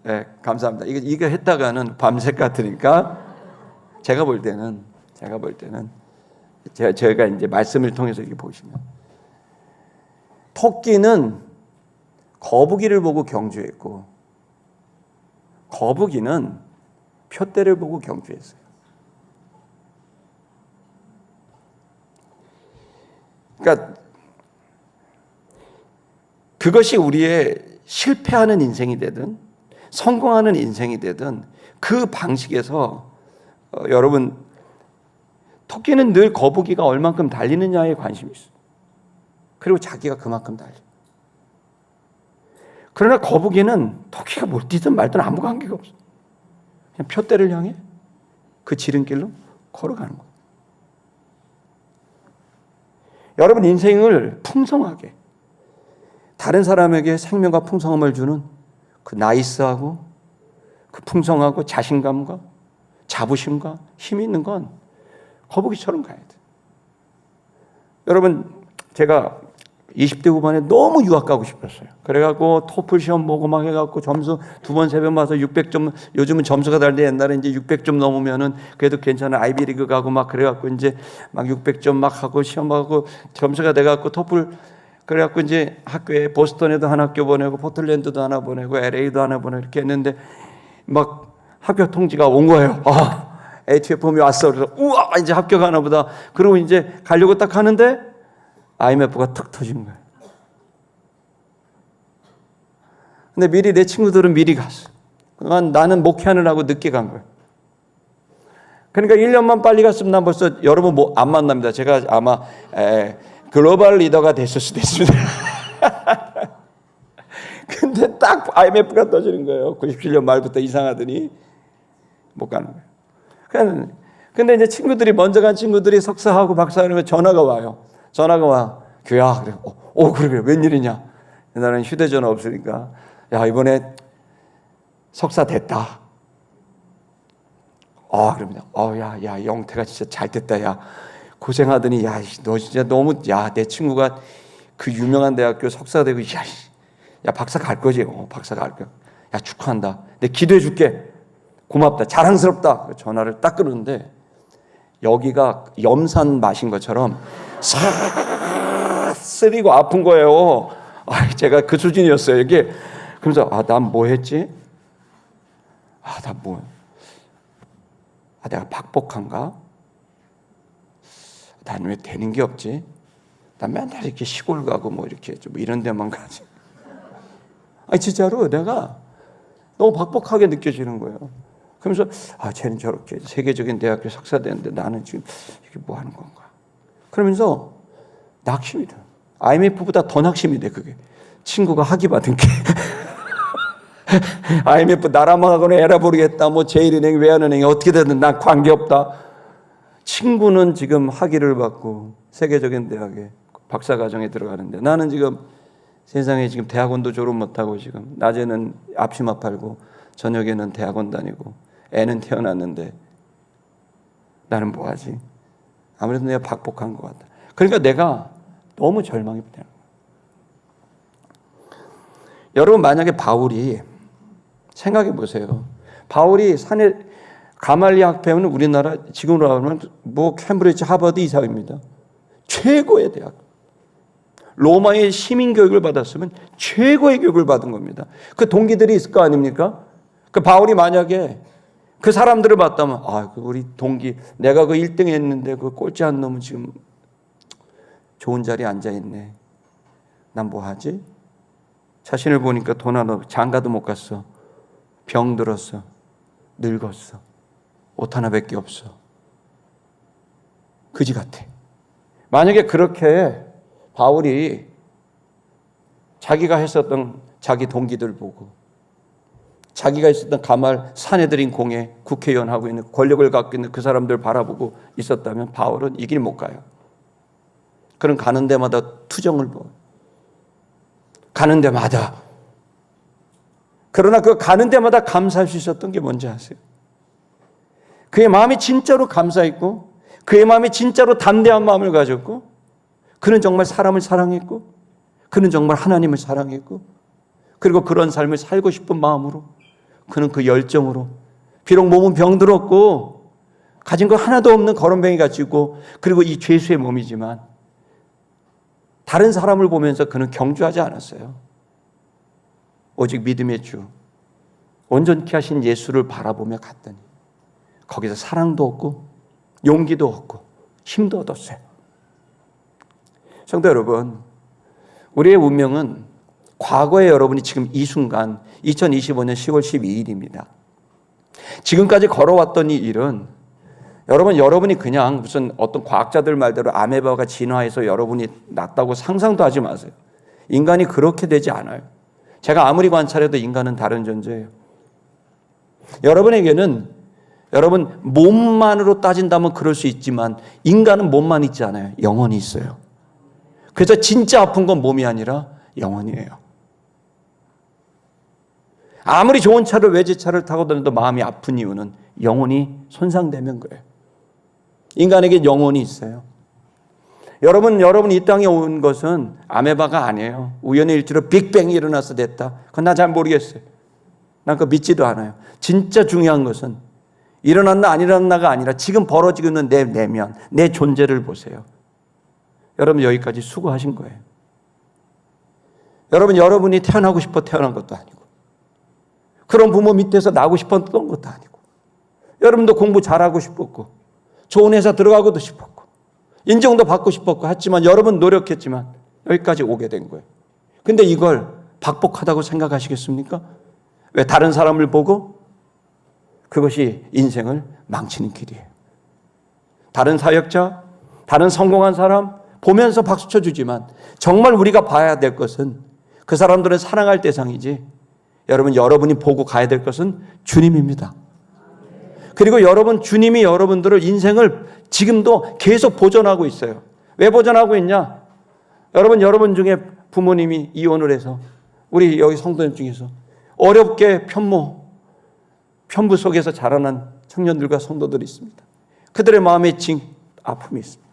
네, 감사합니다. 이거 했다가는 밤새 같으니까 제가 볼 때는 제가 이제 말씀을 통해서 이렇게 보시면 토끼는 거북이를 보고 경주했고 거북이는 표대를 보고 경주했어요. 그러니까 그것이 우리의 실패하는 인생이 되든 성공하는 인생이 되든 그 방식에서 여러분 토끼는 늘 거북이가 얼만큼 달리느냐에 관심이 있어요. 그리고 자기가 그만큼 달려. 그러나 거북이는 토끼가 뭘 뛰든 말든 아무 관계가 없어. 그냥 표대를 향해 그 지름길로 걸어가는 거예요. 여러분 인생을 풍성하게 다른 사람에게 생명과 풍성함을 주는 그 나이스하고 그 풍성하고 자신감과 자부심과 힘이 있는 건 거북이처럼 가야 돼. 여러분 제가 20대 후반에 너무 유학 가고 싶었어요. 그래갖고 토플 시험 보고 막 해갖고 점수 2번, 3번 봐서 600점, 요즘은 점수가 다른데 옛날에 이제 600점 넘으면은 그래도 괜찮아. 아이비리그 가고 막 그래갖고 이제 막 600점 막 하고 시험하고 점수가 돼갖고 토플 그래갖고 이제 학교에 보스턴에도 한 학교 보내고 포틀랜드도 하나 보내고 LA도 하나 보내고 이렇게 했는데 막 합격 통지가 온 거예요. ATF홈이 왔어. 그래서 우와 이제 합격하나 보다. 그리고 이제 가려고 딱 하는데 IMF가 툭 터진 거예요. 근데 미리 내 친구들은 미리 갔어. 나는 목회하느라고 늦게 간 거예요. 그러니까 1년만 빨리 갔으면 난 벌써 여러분 안 만납니다. 제가 아마 글로벌 리더가 됐을 수도 있습니다. 근데 딱 IMF가 터지는 거예요. 97년 말부터 이상하더니 못 가는 거예요. 근데 이제 친구들이 먼저 간 친구들이 석사하고 박사하면 전화가 와요. 전화가 와. 교야. 그래. 그래. 웬일이냐. 나는 휴대전화 없으니까. 야, 이번에 석사 됐다. 그럽니다. 야, 영태가 진짜 잘 됐다. 야, 고생하더니, 야, 너 진짜 너무, 야, 내 친구가 그 유명한 대학교 석사 되고, 야, 박사 갈 거지? 박사 갈 거야. 야, 축하한다. 내가 기도해 줄게. 고맙다. 자랑스럽다. 전화를 딱 끊었는데, 여기가 염산 마신 것처럼, 쓰리고 아픈 거예요. 제가 그 수준이었어요. 이게 그러면서 난 뭐 했지? 난 뭐? 내가 박복한가? 난 왜 되는 게 없지? 난 맨날 이렇게 시골 가고 뭐 이렇게 좀 이런 데만 가지. 진짜로 내가 너무 박복하게 느껴지는 거예요. 그러면서 쟤는 저렇게 세계적인 대학교 석사되는데 나는 지금 이게 뭐 하는 건가? 그러면서 낙심이 돼. IMF보다 더 낙심이 돼, 그게. 친구가 학위 받은 게. IMF 나라망하거나 에라 모르겠다. 뭐 제1은행, 외환은행이 어떻게 되든 난 관계없다. 친구는 지금 학위를 받고 세계적인 대학에 박사과정에 들어가는데 나는 지금 세상에 지금 대학원도 졸업 못하고 지금 낮에는 앞치마 팔고 저녁에는 대학원 다니고 애는 태어났는데 나는 뭐하지? 아무래도 내가 박복한 것 같다. 그러니까 내가 너무 절망이 되는 거예요. 여러분 만약에 바울이 생각해 보세요. 바울이 산에 가말리학 배우는 우리나라 지금으로 하면 뭐 캠브리지 하버드 이상입니다. 최고의 대학. 로마의 시민 교육을 받았으면 최고의 교육을 받은 겁니다. 그 동기들이 있을 거 아닙니까? 그 바울이 만약에 그 사람들을 봤다면 우리 동기 내가 그 1등 했는데 그 꼴찌 한 놈은 지금 좋은 자리에 앉아 있네. 난 뭐 하지? 자신을 보니까 돈 하나 장가도 못 갔어. 병 들었어. 늙었어. 옷 하나밖에 없어. 그지 같아. 만약에 그렇게 바울이 자기가 했었던 자기 동기들 보고 자기가 있었던 가말 사내들인 공회 국회의원 하고 있는 권력을 갖고 있는 그 사람들 바라보고 있었다면 바울은 이 길 못 가요. 그는 가는 데마다 투정을 보여. 가는 데마다. 그러나 그 가는 데마다 감사할 수 있었던 게 뭔지 아세요? 그의 마음이 진짜로 감사했고 그의 마음이 진짜로 담대한 마음을 가졌고 그는 정말 사람을 사랑했고 그는 정말 하나님을 사랑했고 그리고 그런 삶을 살고 싶은 마음으로 그는 그 열정으로 비록 몸은 병들었고 가진 거 하나도 없는 거렁뱅이 같이 있고 그리고 이 죄수의 몸이지만 다른 사람을 보면서 그는 경주하지 않았어요. 오직 믿음의 주 온전케 하신 예수를 바라보며 갔더니 거기서 사랑도 얻고 용기도 얻고 힘도 얻었어요. 성도 여러분, 우리의 운명은 과거의 여러분이 지금 이 순간 2025년 10월 12일입니다. 지금까지 걸어왔던 이 일은 여러분이 그냥 무슨 어떤 과학자들 말대로 아메바가 진화해서 여러분이 낫다고 상상도 하지 마세요. 인간이 그렇게 되지 않아요. 제가 아무리 관찰해도 인간은 다른 존재예요. 여러분에게는 여러분 몸만으로 따진다면 그럴 수 있지만 인간은 몸만 있지 않아요. 영혼이 있어요. 그래서 진짜 아픈 건 몸이 아니라 영혼이에요. 아무리 좋은 차를 외제차를 타고 다녀도 마음이 아픈 이유는 영혼이 손상되면 그래요. 인간에게 영혼이 있어요. 여러분 이 땅에 온 것은 아메바가 아니에요. 우연의 일치로 빅뱅이 일어나서 됐다. 그건 나 잘 모르겠어요. 난 그거 믿지도 않아요. 진짜 중요한 것은 일어났나 안 일어났나가 아니라 지금 벌어지고 있는 내 내면, 내 존재를 보세요. 여러분 여기까지 수고하신 거예요. 여러분이 태어나고 싶어 태어난 것도 아니고 그런 부모 밑에서 나고 싶었던 것도 아니고 여러분도 공부 잘하고 싶었고 좋은 회사 들어가고도 싶었고 인정도 받고 싶었고 했지만 여러분 노력했지만 여기까지 오게 된 거예요. 근데 이걸 박복하다고 생각하시겠습니까? 왜 다른 사람을 보고 그것이 인생을 망치는 길이에요. 다른 사역자, 다른 성공한 사람 보면서 박수 쳐주지만 정말 우리가 봐야 될 것은 그 사람들은 사랑할 대상이지 여러분이 보고 가야 될 것은 주님입니다. 그리고 주님이 여러분들을 인생을 지금도 계속 보존하고 있어요. 왜 보존하고 있냐? 여러분 중에 부모님이 이혼을 해서 우리 여기 성도님 중에서 어렵게 편부 속에서 자라난 청년들과 성도들이 있습니다. 그들의 마음에 아픔이 있습니다.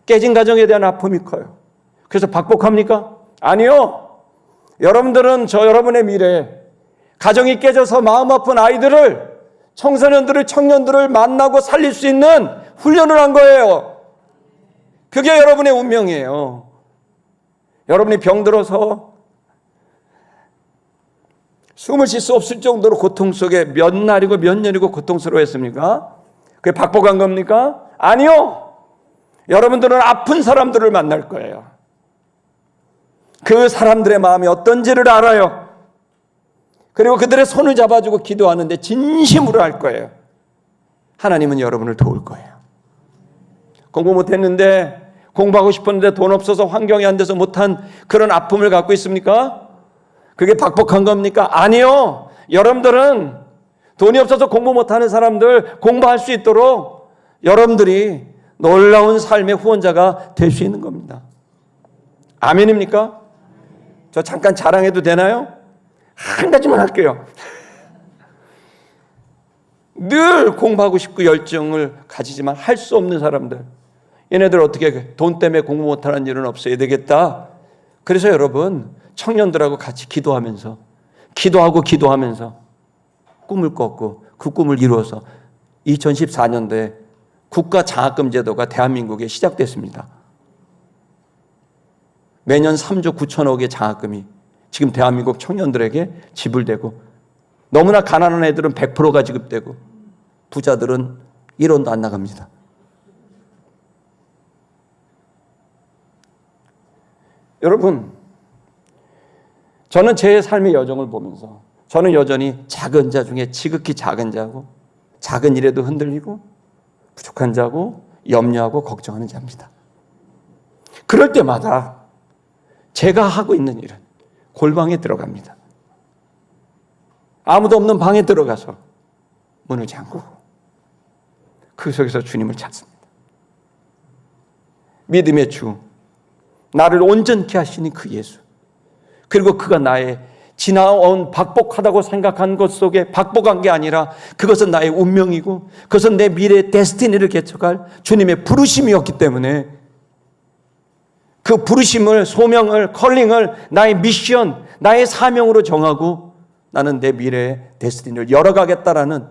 깨진 가정에 대한 아픔이 커요. 그래서 박복합니까? 아니요. 여러분들은 여러분의 미래에 가정이 깨져서 마음 아픈 아이들을 청소년들을 청년들을 만나고 살릴 수 있는 훈련을 한 거예요. 그게 여러분의 운명이에요. 여러분이 병들어서 숨을 쉴 수 없을 정도로 고통 속에 몇 날이고 몇 년이고 고통스러워했습니까? 그게 박복한 겁니까? 아니요. 여러분들은 아픈 사람들을 만날 거예요. 그 사람들의 마음이 어떤지를 알아요. 그리고 그들의 손을 잡아주고 기도하는데 진심으로 할 거예요. 하나님은 여러분을 도울 거예요. 공부 못했는데, 공부하고 싶었는데 돈 없어서 환경이 안 돼서 못한 그런 아픔을 갖고 있습니까? 그게 박복한 겁니까? 아니요. 여러분들은 돈이 없어서 공부 못하는 사람들 공부할 수 있도록 여러분들이 놀라운 삶의 후원자가 될 수 있는 겁니다. 아멘입니까? 저 잠깐 자랑해도 되나요? 한 가지만 할게요. 늘 공부하고 싶고 열정을 가지지만 할 수 없는 사람들, 얘네들 어떻게 돈 때문에 공부 못하는 일은 없어야 되겠다. 그래서 여러분, 청년들하고 같이 기도하면서 꿈을 꿨고 그 꿈을 이루어서 2014년도에 국가 장학금 제도가 대한민국에 시작됐습니다. 매년 3조 9천억의 장학금이 지금 대한민국 청년들에게 지불되고, 너무나 가난한 애들은 100%가 지급되고 부자들은 1원도 안 나갑니다. 여러분, 저는 제 삶의 여정을 보면서 저는 여전히 작은 자 중에 지극히 작은 자고, 작은 일에도 흔들리고 부족한 자고 염려하고 걱정하는 자입니다. 그럴 때마다 제가 하고 있는 일은 골방에 들어갑니다. 아무도 없는 방에 들어가서 문을 잠그고 그 속에서 주님을 찾습니다. 믿음의 주, 나를 온전케 하시는 그 예수, 그리고 그가 나의 지나온 박복하다고 생각한 것 속에 박복한 게 아니라 그것은 나의 운명이고 그것은 내 미래의 데스티니를 개척할 주님의 부르심이었기 때문에 그 부르심을, 소명을, 컬링을 나의 미션, 나의 사명으로 정하고 나는 내 미래의 데스티니를 열어가겠다라는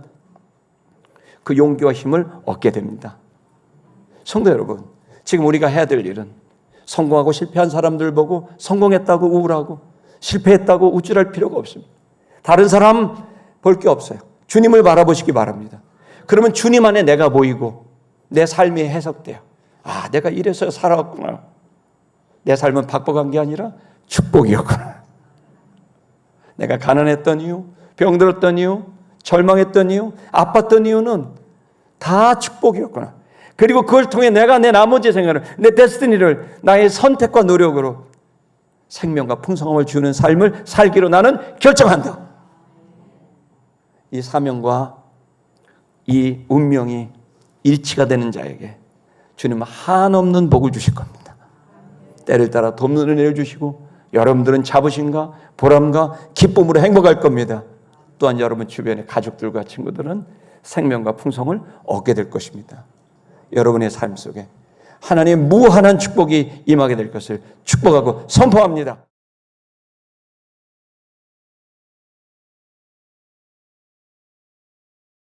그 용기와 힘을 얻게 됩니다. 성도 여러분, 지금 우리가 해야 될 일은 성공하고 실패한 사람들 보고 성공했다고 우울하고 실패했다고 우쭐할 필요가 없습니다. 다른 사람 볼 게 없어요. 주님을 바라보시기 바랍니다. 그러면 주님 안에 내가 보이고 내 삶이 해석돼요. 아, 내가 이래서 살아왔구나. 내 삶은 박복한 게 아니라 축복이었구나. 내가 가난했던 이유, 병들었던 이유, 절망했던 이유, 아팠던 이유는 다 축복이었구나. 그리고 그걸 통해 내가 내 나머지 생활을, 내 데스티니를 나의 선택과 노력으로 생명과 풍성함을 주는 삶을 살기로 나는 결정한다. 이 사명과 이 운명이 일치가 되는 자에게 주님은 한없는 복을 주실 겁니다. 때를 따라 돕는 은혜를 주시고 여러분들은 자부심과 보람과 기쁨으로 행복할 겁니다. 또한 여러분 주변의 가족들과 친구들은 생명과 풍성을 얻게 될 것입니다. 여러분의 삶 속에 하나님의 무한한 축복이 임하게 될 것을 축복하고 선포합니다.